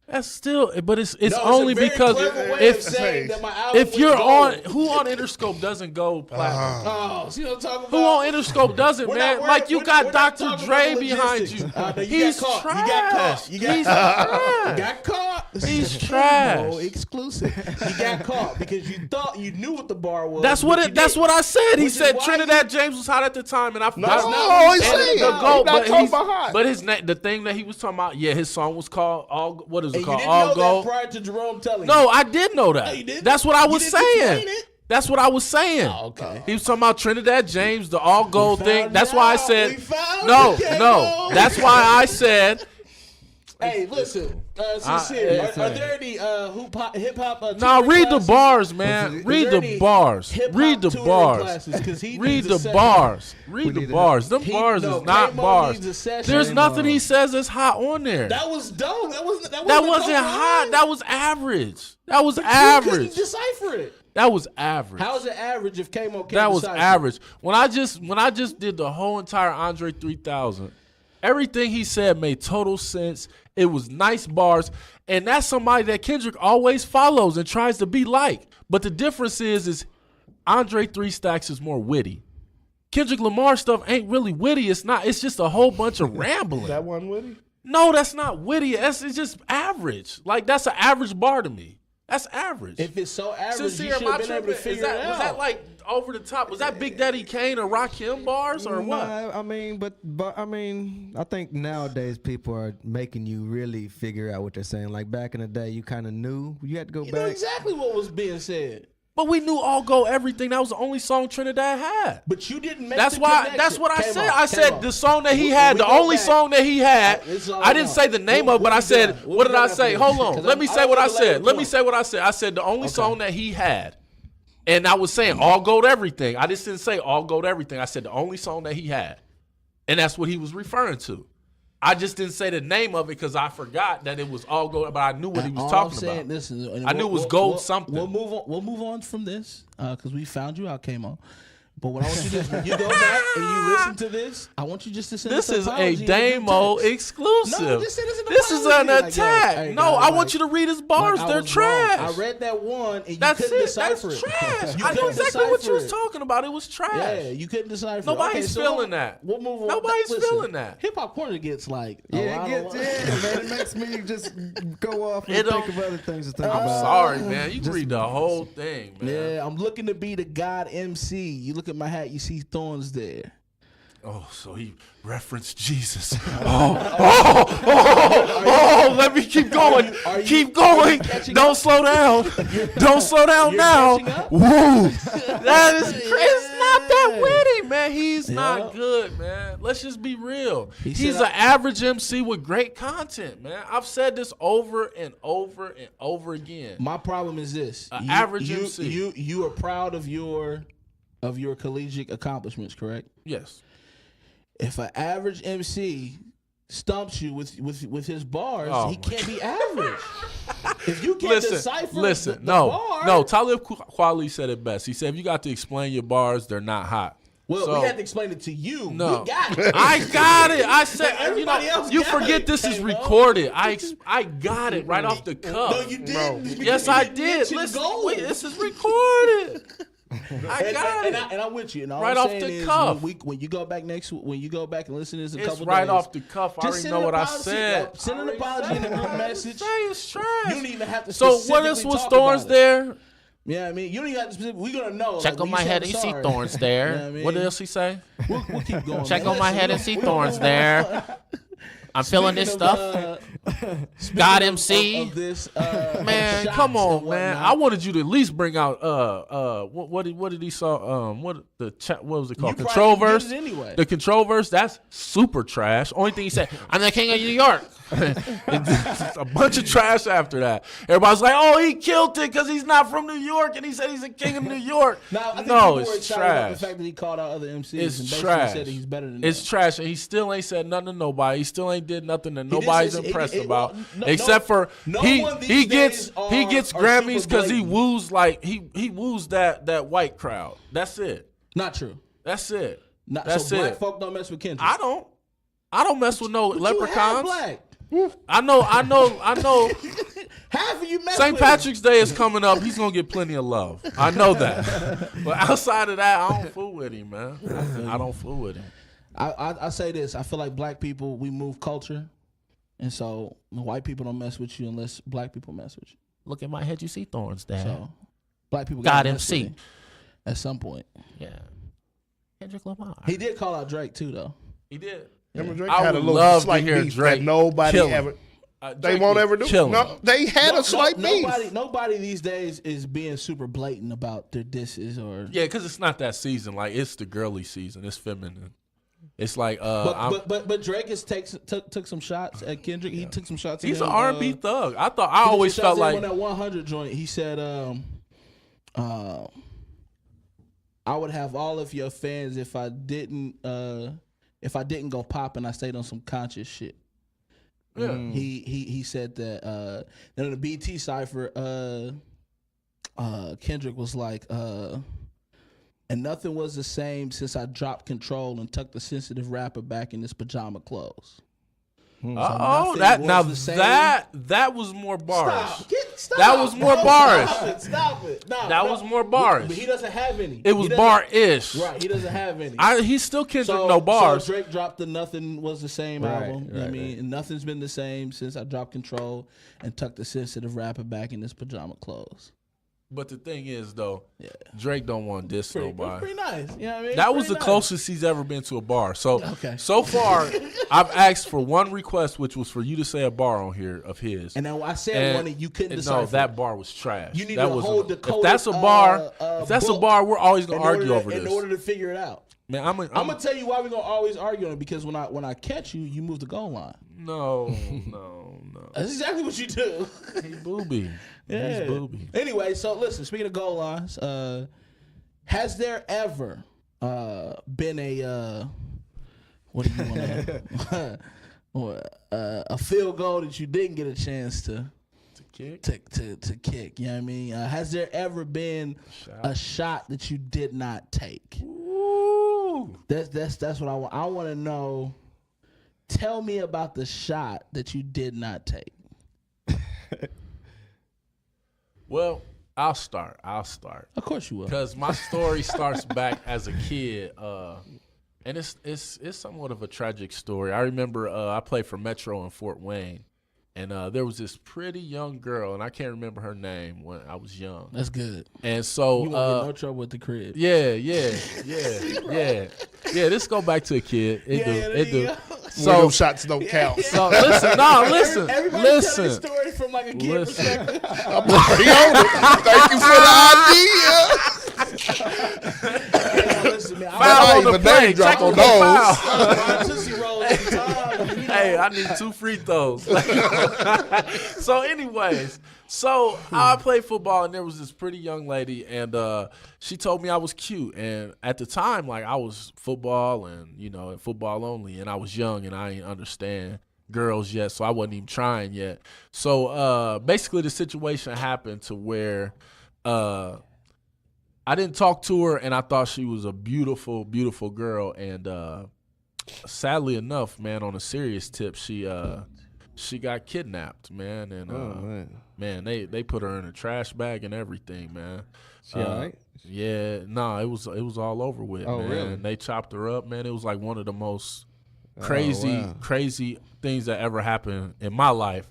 That's still, but it's No, only a very because clever way of if saying that my album if was you're gold. who on Interscope doesn't go platinum? Oh, see what I'm talking about? Who on Interscope doesn't, We're man? not- like you we're got not Dr. talking Dre about behind logistics. you. No, He's got caught. trash. You got caught. He's You trash. got caught. He's trash. No, exclusive. You got caught because you thought you knew what the bar was. That's but what you it. That's didn't. what I said. He Which is said why Trinidad James was hot at the time, and I No, that's no, not he's and saying the he's GOAT, not but talking about hot. but the thing that he was talking about, yeah, his song was called All. What is it And you called? didn't All know Gold. that prior to Jerome telling you. No, I did know that. No, you didn't. That's what I You was didn't explain saying. it. That's what I was saying. Oh, okay. He was talking about Trinidad James, the all gold We thing. found That's why I out. said We found no, it, K-Mo. no. That's why I said Hey, listen, sincere. yes, Are there any hip hop? no. Read the bars, man. Read the bars. Read the bars. Read the bars. Read the bars. Them bars is not bars. There's nothing he says that's hot on there. That was dope. That wasn't hot. That was average. That was You couldn't average. decipher it. That was average. How is it average if K-Mo can't That was decipher? average. When I just did the whole entire Andre 3000, everything he said made total sense. It was nice bars, and that's somebody that Kendrick always follows and tries to be like. But the difference is Andre 3 Stacks is more witty. Kendrick Lamar stuff ain't really witty. It's not. It's just a whole bunch of rambling. That one witty? No, that's not witty. It's just average. Like that's an average bar to me. That's average. If it's so average, Sincere, you should am I have been able to tripping? figure it out. Was that like over the top? Was that Big Daddy Kane or Rakim bars or what? No, I mean, but I mean, I think nowadays people are making you really figure out what they're saying. Like back in the day, you kind of knew. You had to go You know back. exactly what was being said, But we knew All Go Everything. That was the only song Trinidad had. but you didn't make. That's the why. connection. That's what I K-Mo, said. I said K-Mo. the song that he We had, the go only back. song that he had. It's all I didn't on. say the name We'll- of, it, but we'll I be said, done. We'll what be did done I after say? this. Hold on. 'Cause Let me I say don't what I wanna let said. it Let me go. say what I said. I said the only song that he had, and I was saying All Gold Everything. I just didn't say All Gold Everything. I said the only song that he had, and that's what he was referring to. I just didn't say the name of it because I forgot that it was All Gold, but I knew what he was All talking I'm saying, about. Listen, and I knew it was gold something. We'll move on. We'll move on from this because we found you out, K-Mo. But what I want you to do is when you go back and you listen to this, I want you just to send This us an is a apology in Damo text. exclusive. No, just send us an This is apology. an Like, yo, attack. hey, No, guys, I want like- you to read his bars. Like, I They're was wrong. trash. I read that one and you That's couldn't it. decipher That's it. trash. You I know couldn't exactly what you was decipher it. talking about. It was trash. Yeah, you couldn't decipher. Nobody's Okay, so feeling that. We'll move on. Nobody's Listen, feeling that. Hip hop corner gets like a Yeah, lot it of gets, yeah, man. It makes me just go off and It think don't- of other things to think I'm about. sorry, man. You can read the whole thing, man. Yeah, I'm looking to be the God MC. You look at my hat, you see thorns there. Oh, so he referenced Jesus. Oh, let me keep going. Are you- Keep are you going. catching Don't up? slow down. Don't slow down You're now. catching up? Woo. That is crazy. It's not that witty, man. He's Yeah. not good, man. Let's just be real. He He's said an average MC with great content, man. I've said this over and over and over again. My problem is this: average MC. You are proud of your collegiate accomplishments, correct? Yes. If an average MC stumps you with his bars, Oh he my can't be average. If you can't decipher Listen. the No, bar, no. Talib Kweli said it best. He said, "If you got to explain your bars, they're not hot." Well, So- we had to explain it to you. No, We got it. I got it. I said, But everybody else you got forget it, this is K-Mo. recorded. I got it right off the cuff. No, you didn't. because Yes, you I didn't did. mention Listen, gold. wait, this is recorded. I got it. And I'm with you. And all Right I'm off saying the is cuff. when you go back when you go back and listen to this a It's couple right days, off the cuff. I just already send know an what I apology. said. Send an apology in the group message. Say it's trash. You don't even have to. So what else specifically was talk thorns about it. there? Yeah, I mean, you don't even have to. We're gonna know. Check like, on when my you head say and you see sorry. thorns there. You know what I mean? What else he say? We'll keep going. Check man. on my head and see thorns there. I'm feeling this Speaking of, stuff. speaking God of- MC. of this, Man, shots come on, and man. whatnot. I wanted you to at least bring out what did he saw what was it called? You Control probably verse. did it anyway. The control verse, that's super trash. Only thing he said, I'm the king of New York. And a bunch of trash after that. Everybody's like, oh, he killed it because he's not from New York and he said he's the king of New York. Now, I think No, people were it's excited about trash. the fact that he called out other MCs and It's basically trash. said that he's better than It's them. trash, and he still ain't said nothing to nobody. He still ain't did nothing that did nobody's say- impressed it- about, no- except for no he one these he gets days he are- gets are Grammys super because he blatant. woos like he woos that white crowd. That's it. Not true. That's it. Not, That's so black it. folk don't mess with Kendrick. I don't mess with no But you half leprechauns. black. I know. Half of you mess St. with Patrick's Day is coming up. He's gonna get plenty of love. I know that. But outside of that, I don't fool with him, man. I don't fool with him. I say this. I feel like black people, we move culture. And so white people don't mess with you unless black people mess with you. Look at my head. You see thorns, Dad. So black people God gotta mess with MC. him at some point. Yeah. Kendrick Lamar. He did call out Drake too, though. He did. Him and Drake I had a would little love to slight hear beef Drake that nobody kill him. ever. They Drake won't was ever do. killing No, him. they had a slight beef. Nobody these days is being super blatant about their disses or. Yeah, because it's not that season. Like, it's the girly season. It's feminine. It's like But Drake has took some shots at Kendrick. He took some shots. he's at an him, R&B thug. I he took always some felt shots at him like on that 100 joint. He said, "I would have all of your fans if I didn't go pop and I stayed on some conscious shit." yeah. He said that. Then on the BT cipher, Kendrick was like, and nothing was the same since I dropped control and tucked the sensitive rapper back in his pajama clothes. Oh, nothing was the same. that was more bars. Stop. That was more No, bars. Stop it. No, That was more bars. But he doesn't have any. It was He doesn't- bar-ish. Right, he doesn't have any. He's still Kendrick, no bars. So Drake dropped the Nothing Was the Same Right, album. You know what I right, mean? right. And nothing's been the same since I dropped control and tucked the sensitive rapper back in his pajama clothes. But the thing is, though, Yeah. Drake don't want to diss Pretty nobody. nice. You know what I mean? That was the Pretty nice. closest he's ever been to a bar. So, Okay. so far, I've asked for one request, which was for you to say a bar on here of his. And then I said one and you couldn't decide. No, that bar was trash. You need that to wasn't- hold the If coded, that's a bar, if that's a book bar, we're always gonna in order argue to- over this. In order to figure it out. Man, I'm I'm gonna tell you why we're gonna always argue on it, because when I catch you, you move the goal line. no. That's exactly what you do. He booby. Yeah. He's booby. Anyway, so listen. Speaking of goal lines, has there ever been a what do you want a field goal that you didn't get a chance to Kick. to kick? You know what I mean? Has there ever been a shot that you did not take? Ooh. That's what I want. I want to know. Tell me about the shot that you did not take. Well, I'll start. Of course you will. Because my story starts back as a kid, and it's somewhat of a tragic story. I remember I played for Metro in Fort Wayne, and there was this pretty young girl, and I can't remember her name when I was young. That's good. And so, You won't get no trouble with the crib. yeah. This go back to a kid. It do. So So, shots don't count. so listen. No, listen. Everybody tell Listen. their story from like a kid Listen. perspective. I'm already on it. Thank you for the idea. Listen, man, Foul on the even play. name drop on Technical those. foul. I Tootsie Rolls at the time. You know. Hey, I need 2 free throws. So, anyways, I played football, and there was this pretty young lady, and she told me I was cute. And at the time, like, I was football and, football only, and I was young, and I didn't understand girls yet, so I wasn't even trying yet. So, basically, the situation happened to where I didn't talk to her, and I thought she was a beautiful, beautiful girl, and sadly enough, man, on a serious tip, she got kidnapped, man, and man, they put her in a trash bag and everything, man. She all right? Yeah, no, it was all over with, Oh, man. really? They chopped her up, man. It was like one of the most crazy things that ever happened in my life,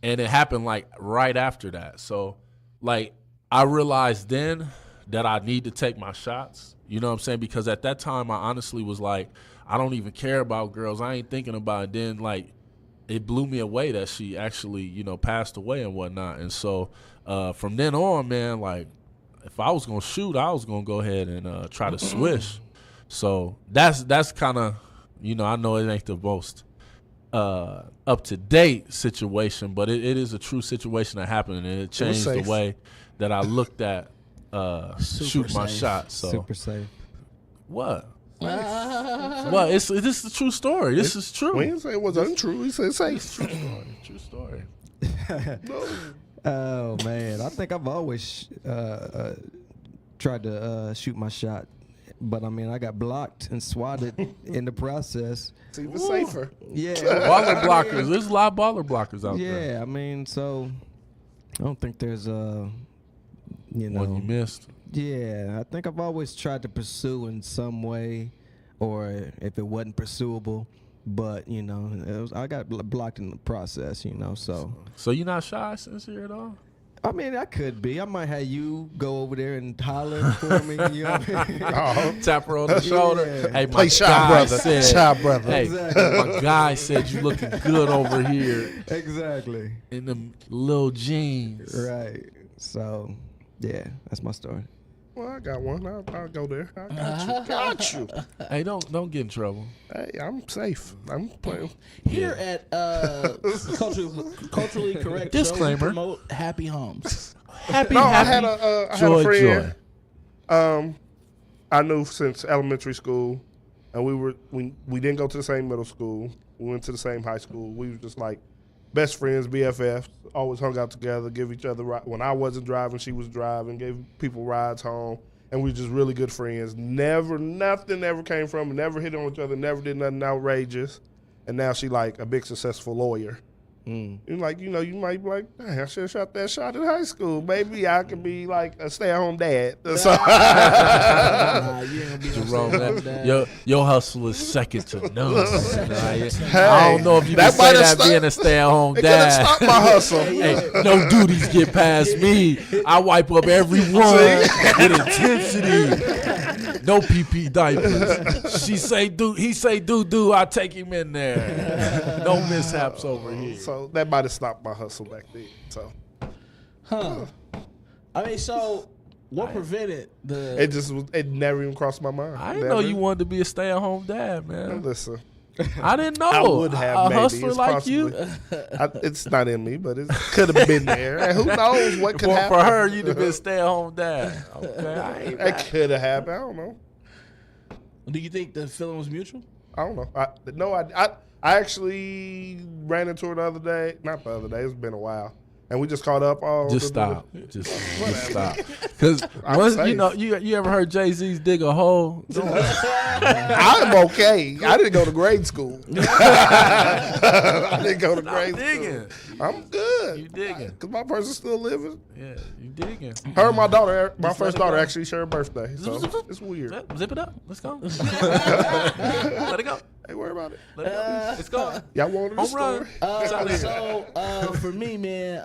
and it happened like right after that. So, like, I realized then that I need to take my shots. You know what I'm saying? Because at that time, I honestly was like, I don't even care about girls. I ain't thinking about it. Then, like, it blew me away that she actually, passed away and whatnot. And so from then on, man, like if I was gonna shoot, I was gonna go ahead and try to swish. So that's kind of, I know it ain't the most up to date situation, but it is a true situation that happened, and it changed the way that I looked at shoot my shot. So super safe. what? Well, this is the true story. This is true. We didn't say it was untrue. He said safe. True story. Oh man, I think I've always tried to shoot my shot, but I mean I got blocked and swatted in the process. It's even safer. Yeah, Baller blockers. There's a lot of baller blockers out there. yeah. I mean, so I don't think there's One you missed. Yeah, I think I've always tried to pursue in some way, or if it wasn't pursuable, but I got blocked in the process. So you're not shy, sincere at all? I mean, I could be. I might have you go over there and holler for me. You know what I mean? Tap her on the shoulder. Yeah. Hey, my Play shy guy brother. said, Shy brother. hey, Exactly. my guy said you looking good over here Exactly. in them little jeans. Right. So, yeah, that's my story. Well, I got one. I'll go there. I got you. Hey, don't get in trouble. Hey, I'm safe. I'm playing. Here at culturally correct Disclaimer. show, we promote happy homes. Happy, No, happy, I had a joy, friend. joy. I knew since elementary school, and we didn't go to the same middle school. We went to the same high school. We were just like best friends, BFFs. Always hung out together, give each other when I wasn't driving, she was driving, gave people rides home, and we were just really good friends. Nothing ever came from it. Never hit on each other. Never did nothing outrageous. And now she like a big successful lawyer. You're like, you might be like, dang, I should have shot that shot in high school. Maybe I could be like a stay-at-home dad. So, Nah, you ain't gonna be no Jerome, stay-at-home that, dad. your hustle is second to none. I Hey, don't know if you that can say might have that stopped- being a stay-at-home it could have dad. stopped my hustle. Hey, no duties get past me. I wipe up every run with intensity. No PP diapers. He say do. I take him in there. No mishaps over here. So that might have stopped my hustle back then. So I mean, so what prevented the? it never even crossed my mind. I didn't know you wanted to be a stay-at-home dad, man. Listen, I didn't know. I would have a maybe. hustler It's like you. it's not in me, but it could have been there. And who knows what could happen? For her, you'd have been a stay-at-home dad. Okay, I ain't It could have happened. I don't know. Do you think the feeling was mutual? I don't know. I actually ran into her the other day. Not the other day. It's been a while, and we just caught up. Just stop. Just stop. Because once safe. you ever heard Jay-Z's dig a hole? I'm okay. I didn't go to grade school. I didn't go to grade digging. school. I'm good. You digging? Because my person's still living. Yeah, you digging. Her and my daughter, my Just first let it daughter, go. actually share a birthday. So it's weird. Zip it up. Let's go. Let it go. Ain't worry about it. Let it go. It's going. Y'all wanted a Home run. story? So for me, man,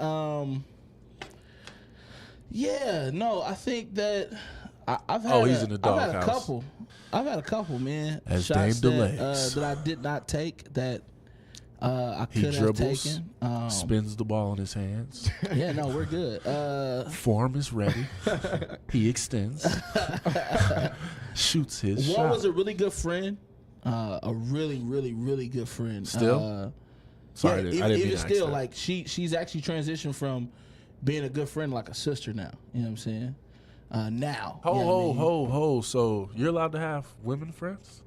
I think that I've had. He's in the I've had a doghouse. couple. I've had a couple, man. As shots Dame that, delays. that I did not take that I He could have dribbles, taken. spins the ball in his hands. Yeah, no, we're good. Form is ready. He extends. Shoots his One shot. was a really good friend. A really, really, really good friend. Still? Sorry, yeah, I didn't mean even to ask still, that. like she's actually transitioned from being a good friend like a sister now. You know what I'm saying? Now. you know what I mean? Ho. So you're allowed to have women friends?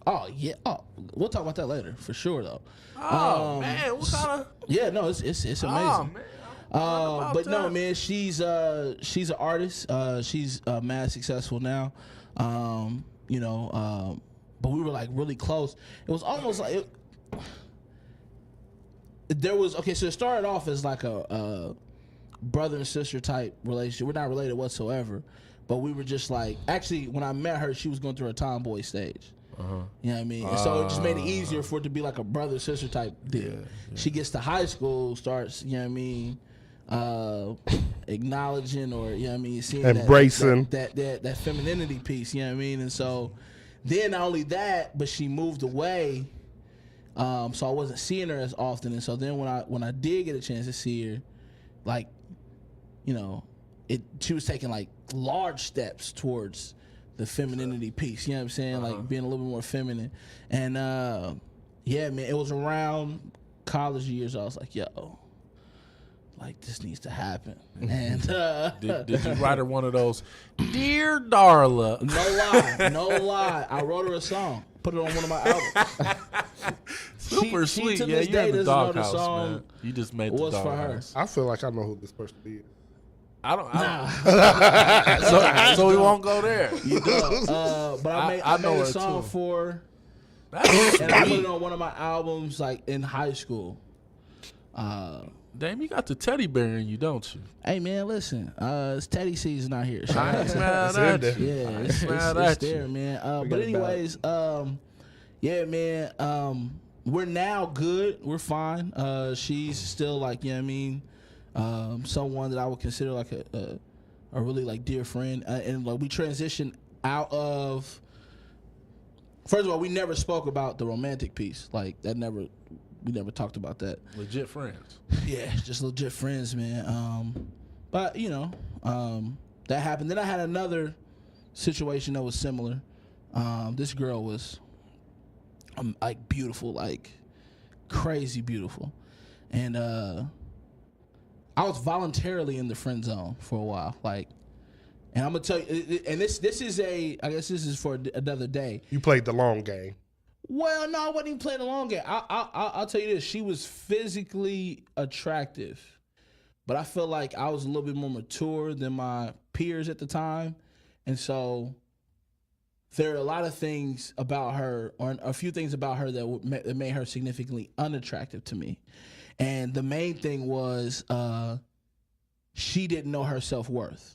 Oh yeah. Oh, we'll talk about that later for sure though. Oh, man. What kind of... Yeah, no, it's amazing. Oh, man. But no, man, she's an artist. She's mad successful now. But we were like really close. It was almost like there was So it started off as like a brother and sister type relationship. We're not related whatsoever, but we were just like. Actually, when I met her, she was going through a tomboy stage. You know what I mean? And so it just made it easier for it to be like a brother sister type deal. Yeah. She gets to high school, starts, you know what I mean, acknowledging or, you know what I mean, seeing embracing that femininity piece, you know what I mean? And so then not only that, but she moved away So I wasn't seeing her as often. And so then when I did get a chance to see her, like, you know, she was taking like large steps towards the femininity piece. You know what I'm saying? Like being a little bit more feminine. And yeah, man, it was around college years. I was like, yo, like this needs to happen. And did you write her one of those, Dear Darla? No lie. I wrote her a song. Put it on one of my albums. Super she sweet. to Yeah, this you day had the doesn't know the doghouse, song man. You just made the was for her. doghouse. I feel like I know who this person is. I don't. So we won't go there. You do. But I know made a her, song too. for her, That's and I put sweet. it on one of my albums, like in high school. Damn, you got the teddy bear in you, don't you? Hey man, listen, it's Teddy season out here. I ain't mad It's at in you. Yeah, I ain't it's mad at there, you. man. But Forget about anyways, yeah, man. We're now good. We're fine. She's still like, you know what I mean, someone that I would consider like a really like dear friend. And like we transitioned out of. First of all, we never spoke about the romantic piece. Like that we never talked about that. Legit friends. Yeah, just legit friends, man. But you know, that happened. Then I had another situation that was similar. This girl was like beautiful, like crazy beautiful, and I was voluntarily in the friend zone for a while, like. And I'm gonna tell you, and this is I guess this is for another day. You played the long game. Well, no, I wasn't even playing the long game. I'll tell you this: she was physically attractive, but I feel like I was a little bit more mature than my peers at the time, and so there are a lot of things about her, or a few things about her that made her significantly unattractive to me. And the main thing was she didn't know her self-worth.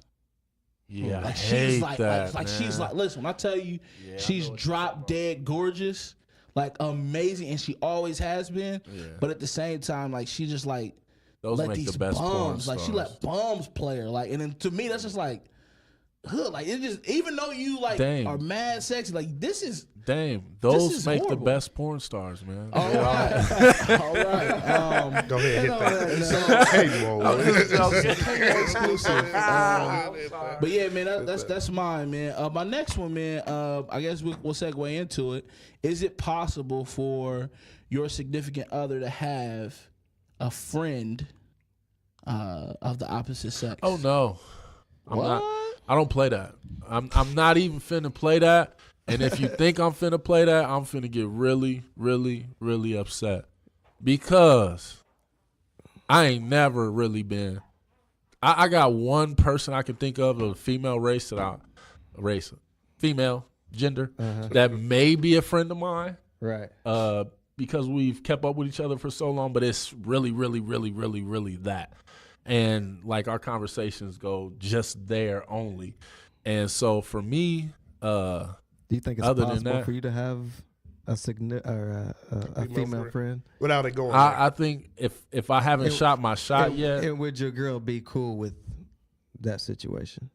Yeah, Like I hate she's like, that, like she's like, listen, when I tell you, Yeah, I she's know what drop dead gorgeous, like amazing, and she always has been. Yeah. But at the same time, like she just like Those let make these the best porn bums, like she stars. let bums play her, like, and then to me that's just like, like it just, even though you like Dang. are mad sexy, like this is. Damn, those is make horrible. the best porn stars, man. All right, all right. Go ahead, hit that. And so, Hey, Mo. exclusive. But yeah, man, that's mine, man. My next one, man. I guess we'll segue into it. Is it possible for your significant other to have a friend of the opposite sex? Oh no, I'm What? not. I don't play that. I'm not even finna play that. And if you think I'm finna play that, I'm finna get really, really, really upset because I ain't never really been. I got one person I can think of a female race that female gender that may be a friend of mine. Right. Because we've kept up with each other for so long, but it's really, really, really, really, really that. And like our conversations go just there only. And so for me, Do you think it's Other than possible that- for you to have a female friend? Without it going. I think if I haven't shot my shot yet, And would your girl be cool with that situation?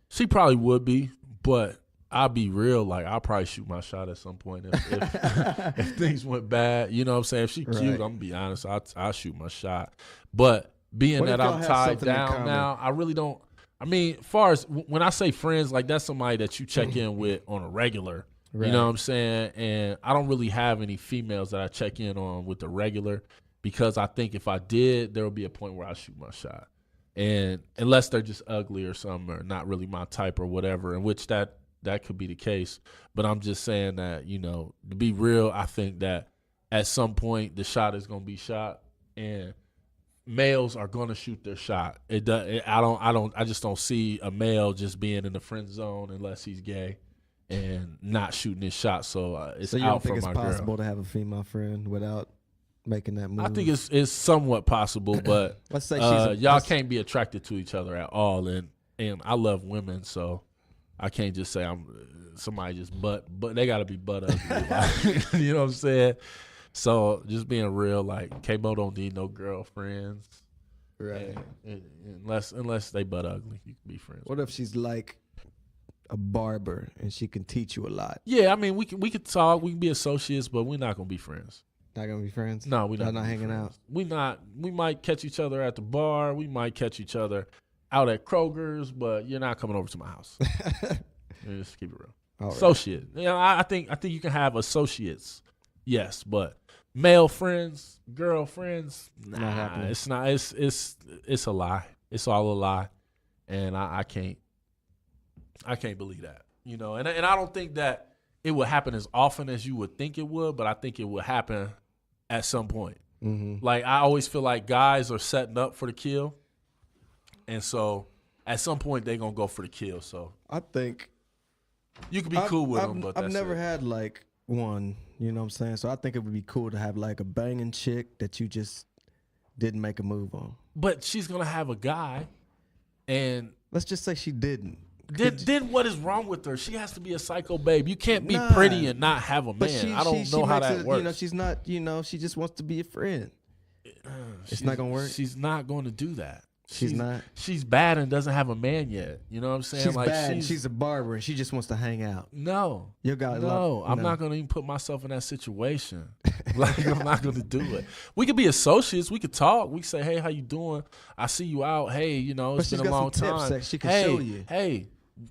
she probably would be, but I'll be real. Like, I'll probably shoot my shot at some point if things went bad. You know what I'm saying? If she cute, Right. I'm going to be honest, I'll shoot my shot. But being What if that y'all I'm have tied something in down common? now, I really don't. I mean, far as when I say friends, like that's somebody that you check in with on a regular. Right. You know what I'm saying? And I don't really have any females that I check in on with the regular because I think if I did, there would be a point where I shoot my shot. And unless they're just ugly or something or not really my type or whatever, in which that could be the case. But I'm just saying that, you know, to be real, I think that at some point the shot is going to be shot and males are going to shoot their shot. I just don't see a male just being in the friend zone unless he's gay and not shooting his shot. So it's So you out don't think for it's my possible girl. to have a female friend without making that move? I think it's somewhat possible, but Let's say she's y'all can't be attracted to each other at all. And I love women, so I can't just say I'm somebody just but they got to be butt ugly. Like, you know what I'm saying? So just being real, like K-Mo don't need no girlfriends. right. And unless they butt ugly, you can be friends. What if she's like a barber and she can teach you a lot? Yeah, I mean we could talk, we can be associates, but we're not gonna be friends. Not gonna be friends. No, we're Y'all not hanging friends. out. We not. We might catch each other at the bar. We might catch each other out at Kroger's, but you're not coming over to my house. Just keep it real. All right. Associate. You know, I think you can have associates. Yes, but male friends, girlfriends, Not nah, happening. it's not. It's a lie. It's all a lie, and I can't believe that. You know, and I don't think that it would happen as often as you would think it would, but I think it would happen at some point. Mm-hmm. Like, I always feel like guys are setting up for the kill, and so at some point they're gonna go for the kill. So I think you could be cool with them, but I've that's never it. had like one. You know what I'm saying? So I think it would be cool to have like a banging chick that you just didn't make a move on. But she's gonna have a guy, and Let's just say she didn't. then what is wrong with her? She has to be a psycho babe. You can't be Nah. pretty and not have a man. But she, I don't know how makes that it, works. You know, she's not. You know, she just wants to be a friend. It's not gonna work? She's not going to do that. She's not? She's bad and doesn't have a man yet. You know what I'm saying? She's like bad. She's a barber, and she just wants to hang out. no. You got No, I'm not going to even put myself in that situation. Like, I'm not going to do it. We could be associates. We could talk. We could say, hey, how you doing? I see you out. Hey, you know, it's But been she's a got long some tips time. that she can hey, show you. Hey,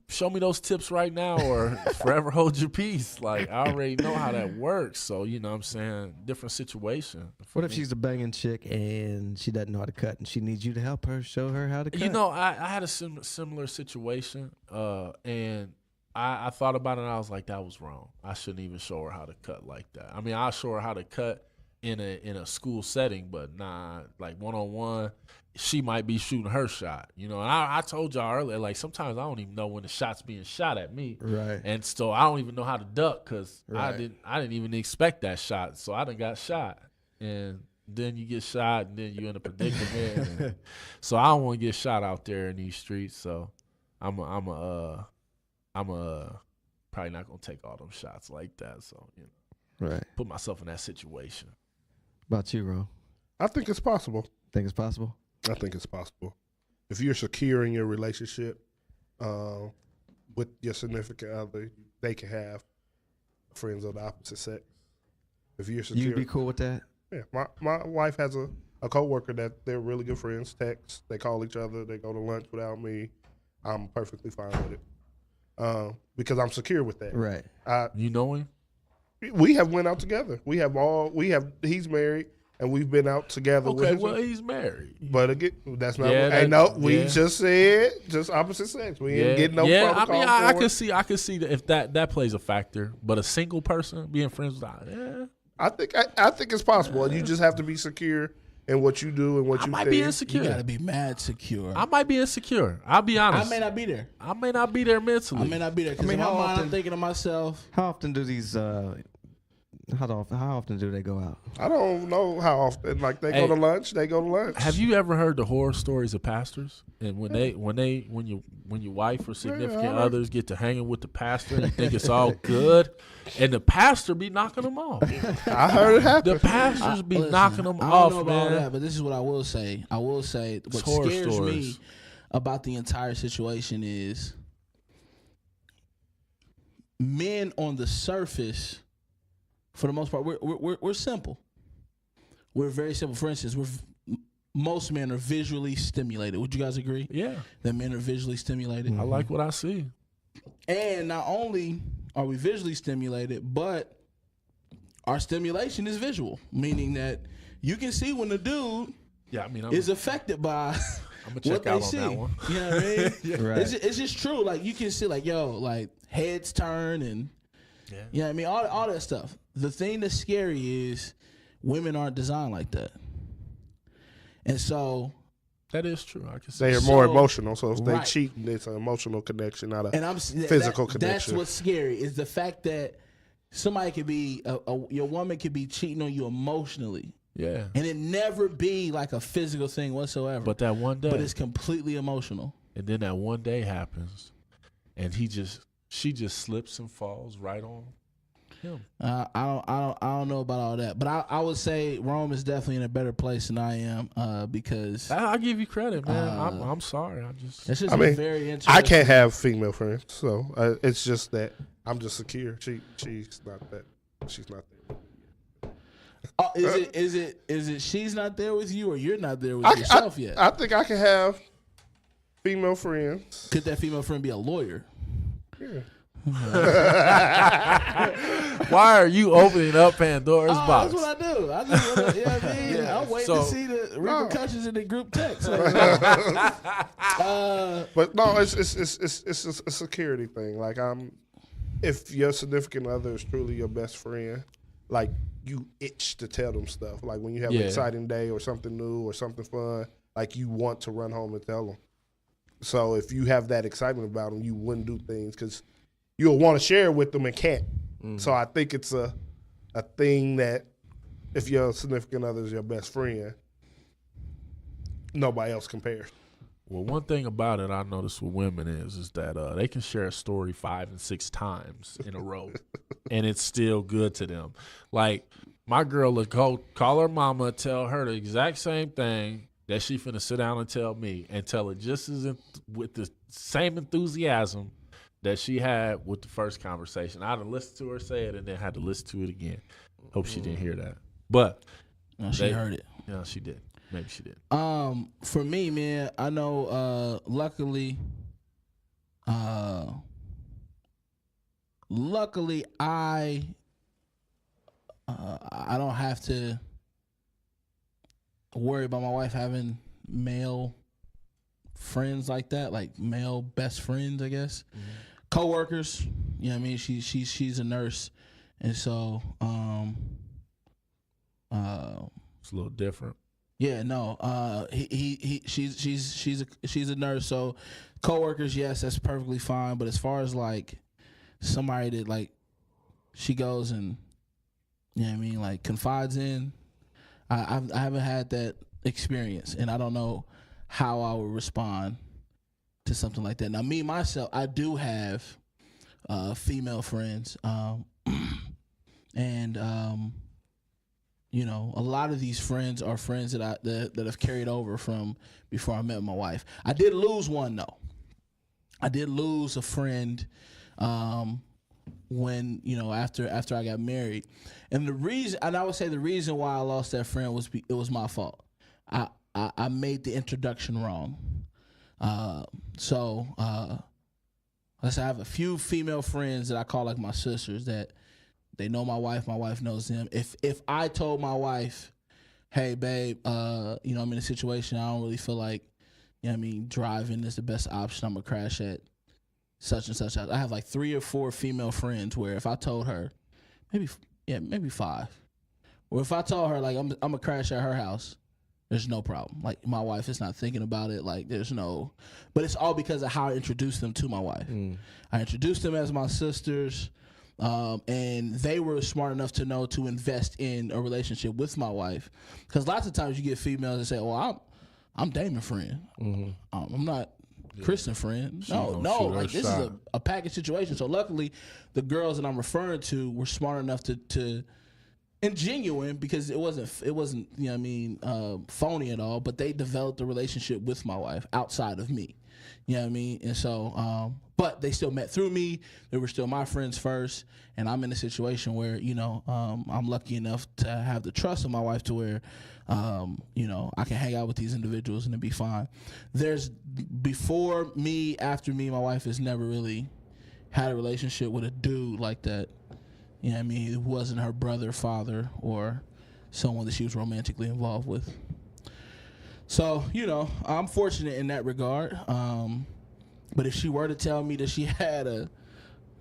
show me those tips right now or forever hold your peace. Like, I already know how that works. So, you know what I'm saying? Different situation. What if she's a banging chick and she doesn't know how to cut, and she needs you to help her show her how to cut? You know, I had a similar situation, and I thought about it, and I was like, that was wrong. I shouldn't even show her how to cut like that. I mean, I'll show her how to cut in a school setting, but nah, like one-on-one, she might be shooting her shot. You know, and I told y'all earlier, like, sometimes I don't even know when the shot's being shot at me. Right. And so I don't even know how to duck because Right. I didn't even expect that shot. So I done got shot. And then you get shot, and then you're in a predicament. And so I don't want to get shot out there in these streets. So I'm probably not gonna take all them shots like that. So, you know, Right. put myself in that situation. About you, Ron? I think it's possible. Think it's possible? I think it's possible. If you're secure in your relationship with your significant other, they can have friends of the opposite sex. If you're secure, You'd be cool with that? yeah. My wife has a coworker that they're really good friends. Text, they call each other, they go to lunch without me. I'm perfectly fine with it because I'm secure with that. Right. You know him? We have went out together. He's married. And we've been out together with Okay, his well, he's married. But again, that's not. Yeah, Hey, no, we yeah. just said just opposite sex. We ain't getting no I protocol. mean, I for could it. see that if that plays a factor, but a single person being friends with, I think it's possible. You just have to be secure in what you do and what I you might think. be You insecure. gotta be mad secure. I might be insecure. I'll be honest. I may not be there. I may not be there mentally. I may not be there because I mean, in my how mind, I'm often- thinking to myself, How often do these? How often do they go out? I don't know how often. Like they go to lunch, they go to lunch. Have you ever heard the horror stories of pastors? And when your wife or significant others get to hanging with the pastor and you think it's all good, and the pastor be knocking them off. I heard it happen. The pastors be listen, knocking them I don't off, know about all man. that, but this is what I will say. I will say what horror scares stories. me about the entire situation is men on the surface, for the most part, we're simple. We're very simple. For instance, most men are visually stimulated. Would you guys agree Yeah, that men are visually stimulated? I like what I see. And not only are we visually stimulated, but our stimulation is visual, meaning that you can see when the dude Yeah, I mean, is affected by I'm gonna what check they out on see. that one. You know what I mean? Right. It's just true. Like you can see, like like heads turn and Yeah. you know what I mean, all that stuff. The thing that's scary is women aren't designed like that, and so That is true. I can see. They're more So- emotional, so if they Right. cheat, it's an emotional connection, not and a I'm physical That's connection. what's scary is the fact that somebody could be your woman could be cheating on you emotionally, Yeah, and it never be like a physical thing whatsoever. but that one day, but it's completely emotional. and then that one day happens, and she just slips and falls right on him. I don't know about all that, but I would say Rome is definitely in a better place than I am because I'll give you credit, man. I'm sorry. it's just I mean, very interesting. I can't have female friends, so it's just that I'm just secure. She's not that. She's not there. Is it she's not there with you or you're not there with yourself yet? I think I can have female friends. Could that female friend be a lawyer? Yeah. Why are you opening up Pandora's box? That's what I do. I just wanna, you know what I mean? Yeah, I'm waiting so- to see the repercussions in the group text. But no, it's a security thing. Like if your significant other is truly your best friend, like you itch to tell them stuff. Like when you have an exciting day or something new or something fun, like you want to run home and tell them. So if you have that excitement about them, you wouldn't do things because you'll want to share with them and can't. So I think it's a thing that if your significant other is your best friend, nobody else compares. Well, one thing about it I noticed with women is that they can share a story 5 and 6 times in a row, and it's still good to them. Like my girl will call her mama, tell her the exact same thing that she finna sit down and tell me, and tell it just as with the same enthusiasm that she had with the first conversation. I had to listen to her say it and then had to listen to it again. Hope she didn't hear that, but No, she heard it. Yeah, she did. Maybe she did. For me, man, I know. Luckily, I don't have to worry about my wife having male friends like that, like male best friends, I guess. Coworkers, you know what I mean? She's a nurse, and so It's a little different. yeah, no. She's a nurse, so coworkers, yes, that's perfectly fine. But as far as like somebody that like she goes and you know what I mean, like confides in, I haven't had that experience, and I don't know how I would respond to something like that. Now, me myself, I do have female friends, and you know, a lot of these friends are friends that have carried over from before I met my wife. I did lose one though. I did lose a friend when, you know, after I got married, and I would say the reason why I lost that friend was it was my fault. I made the introduction wrong. So I have a few female friends that I call like my sisters that they know my wife knows them. If I told my wife, hey babe, you know, I'm in a situation I don't really feel like, you know what I mean, driving is the best option, I'm gonna crash at such and such. I have like 3 or 4 female friends where if I told her, maybe 5, or if I told her like I'm gonna crash at her house, there's no problem. Like my wife is not thinking about it. Like there's no, but it's all because of how I introduced them to my wife. I introduced them as my sisters, and they were smart enough to know to invest in a relationship with my wife. Because lots of times you get females that say, "Well, I'm Damon friend. I'm not Kristen friend." No, like this is a package situation. So luckily, the girls that I'm referring to were smart enough to and genuine, because it wasn't you know what I mean, phony at all, but they developed a relationship with my wife outside of me, you know what I mean. And so but they still met through me. They were still my friends first, and I'm in a situation where, you know, I'm lucky enough to have the trust of my wife to where you know, I can hang out with these individuals and it'd be fine. There's before me, after me, my wife has never really had a relationship with a dude like that. You know what I mean? It wasn't her brother, father, or someone that she was romantically involved with. So, you know, I'm fortunate in that regard. But if she were to tell me that she had a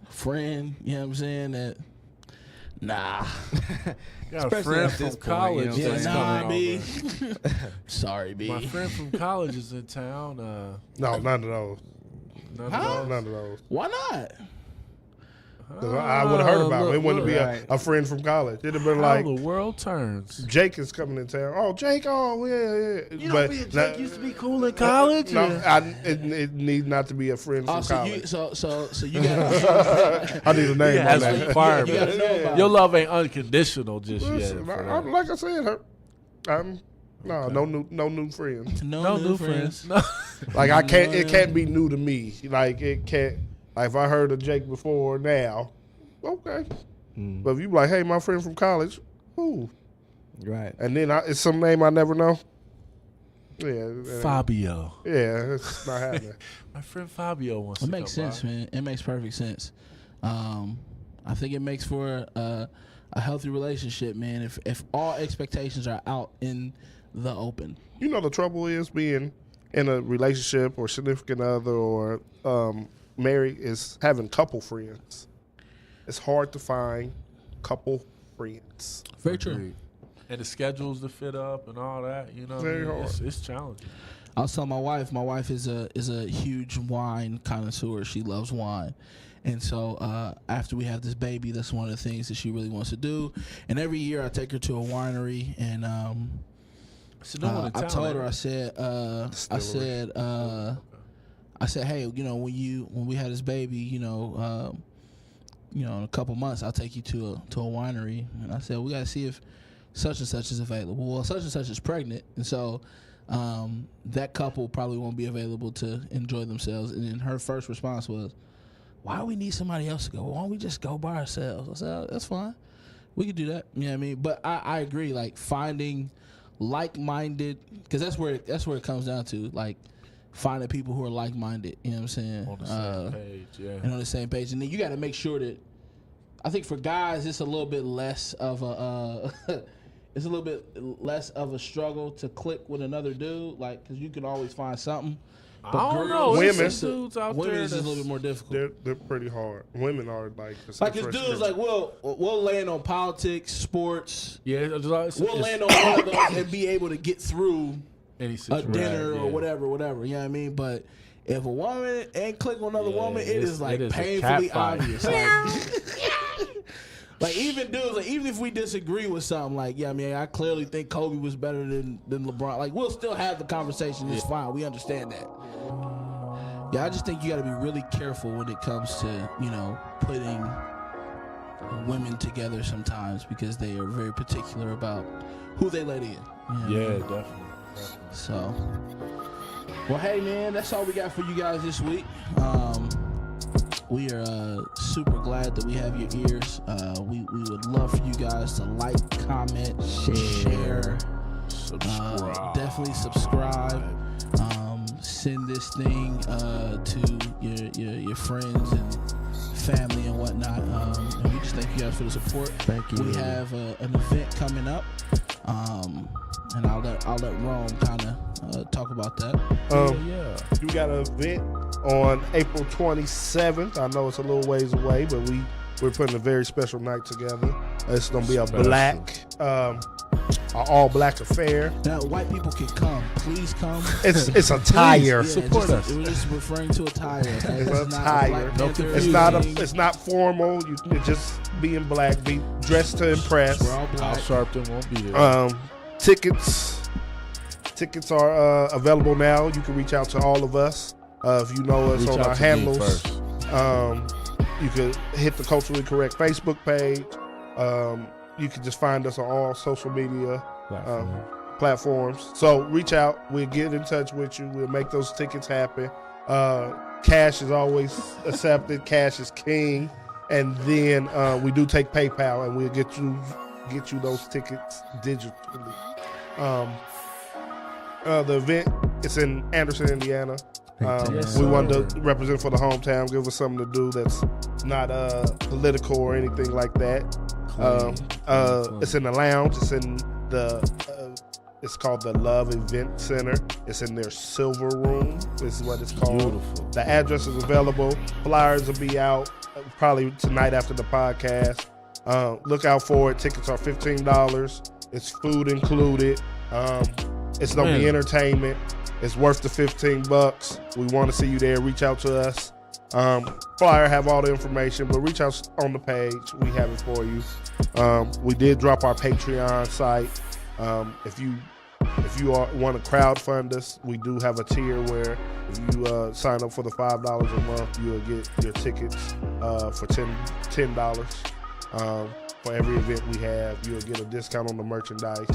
friend, you know what I'm saying, that, nah. Got a friend from college. You know that's Nah, coming B. over. Sorry, B. My friend from college is in town. No, none of those. None Huh? of None of those. Why not? 'Cause I would have heard about it. It look, wouldn't be right. a friend from college. It'd have been how like, the world turns. Jake is coming in town. Oh, Jake. Oh, yeah. You know, me and Jake used to be cool in college. No, it need not to be a friend from So college. you, so you got. I need a name Yeah, on that's a that. requirement. You gotta know about Your it. love ain't unconditional just Listen, yet. for that. like I said, no new friends. No new friends. No. Like it can't be new to me. Like it can't. Like if I heard of Jake before now, okay. But if you be like, hey, my friend from college, who? Right. And then it's some name I never know. Yeah. Fabio. Yeah, it's not happening. My friend Fabio wants It to makes come sense, by. man. It makes perfect sense. I think it makes for a healthy relationship, man. If all expectations are out in the open. You know, the trouble is being in a relationship or significant other or married is having couple friends. It's hard to find couple friends. Very true. Agreed. And the schedules to fit up and all that, you know, Very hard. It's challenging. I was telling my wife. My wife is a huge wine connoisseur. She loves wine, and so after we have this baby, that's one of the things that she really wants to do. And every year I take her to a winery, and I told her, I said, hey, you know, when we had this baby, you know, in a couple months, I'll take you to a winery, and I said we gotta see if such and such is available. Well, such and such is pregnant, and so that couple probably won't be available to enjoy themselves. And then her first response was, why do we need somebody else to go? Why don't we just go by ourselves? I said, oh, that's fine. We could do that. You know what I mean? But I agree, like finding like-minded, because that's where it comes down to, like finding people who are like-minded. You know what I'm saying? On the same page, yeah. And on the same page. And then you got to make sure that, I think for guys, it's a little bit less of a it's a little bit less of a struggle to click with another dude, like, because you can always find something. But I don't know. Women- There's some dudes out women there is just a little bit more difficult. They're pretty hard. Women are like Like, it's dudes like, we'll land on politics, sports. yeah, it's We'll land on one of those and be able to get through any a situation. dinner Right, or yeah. whatever. You know what I mean? But if a woman ain't click on another Yeah, woman, it it's- is like it is a painfully cat fight. obvious. Like even dudes, like even if we disagree with something, like yeah, I mean, I clearly think Kobe was better than LeBron. Like we'll still have the conversation. It's fine. We understand that. Yeah, I just think you got to be really careful when it comes to putting women together sometimes, because they are very particular about who they let in. You know what I Yeah, mean? definitely. So, well, hey man, that's all we got for you guys this week. We are super glad that we have your ears. We would love for you guys to like, comment, share, definitely subscribe. Send this thing to your friends and family and whatnot. And we just thank you guys for the support. Thank you. We have an event coming up, and I'll let Rome kind of talk about that. Yeah. We got an event on April 27th. I know it's a little ways away, but we're putting a very special night together. It's gonna be a all black affair. Now, white people can come. Please come. It's attire. Support us. We're just referring to attire. Okay? It's This is not a attire. Black No Panther confusion. It's not formal. You're just being black. Be dressed to impress. We're all Al black. Sharpton won't be there. Tickets are available now. You can reach out to all of us if you know us Reach on out our to me handles. first. You could hit the Culturally Correct Facebook page. You can just find us on all social media platforms. So reach out. We'll get in touch with you. We'll make those tickets happen. Cash is always accepted. Cash is king. And then we do take PayPal, and we'll get you those tickets digitally. The event is in Anderson, Indiana. Yes, We wanted sir. to represent for the hometown, give us something to do that's not political or anything like that. It's in the lounge. It's in it's called the Love Event Center. It's in their silver room. This is what it's called. Beautiful. The address is available. Flyers will be out probably tonight after the podcast. Look out for it. Tickets are $15. It's food included. It's gonna be entertainment. It's worth the $15. We want to see you there. Reach out to us. Flyer have all the information, but reach out on the page. We have it for you. We did drop our Patreon site. If you want to crowdfund us, we do have a tier where if you sign up for the $5 a month, you'll get your tickets for $10. For every event we have, you'll get a discount on the merchandise.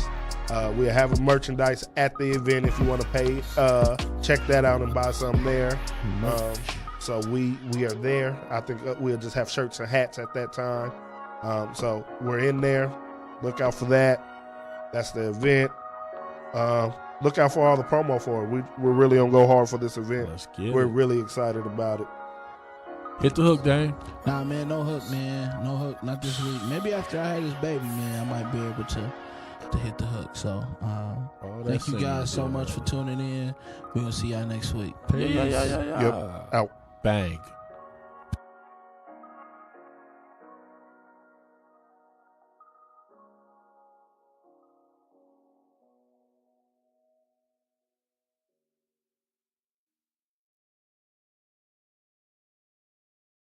We have a merchandise at the event if you want to pay. Check that out and buy something there. So we are there. I think we'll just have shirts and hats at that time. So we're in there. Look out for that. That's the event. Look out for all the promo for it. We're really gonna go hard for this event. Let's get We're it. really excited about it. Hit the hook, Dame. Nah, man, no hook, man. No hook, not this week. Maybe after I had this baby, man, I might be able to hit the hook. So, thank you guys so much for tuning in. We're going to see y'all next week. Yeah. Yep. Out. Bang.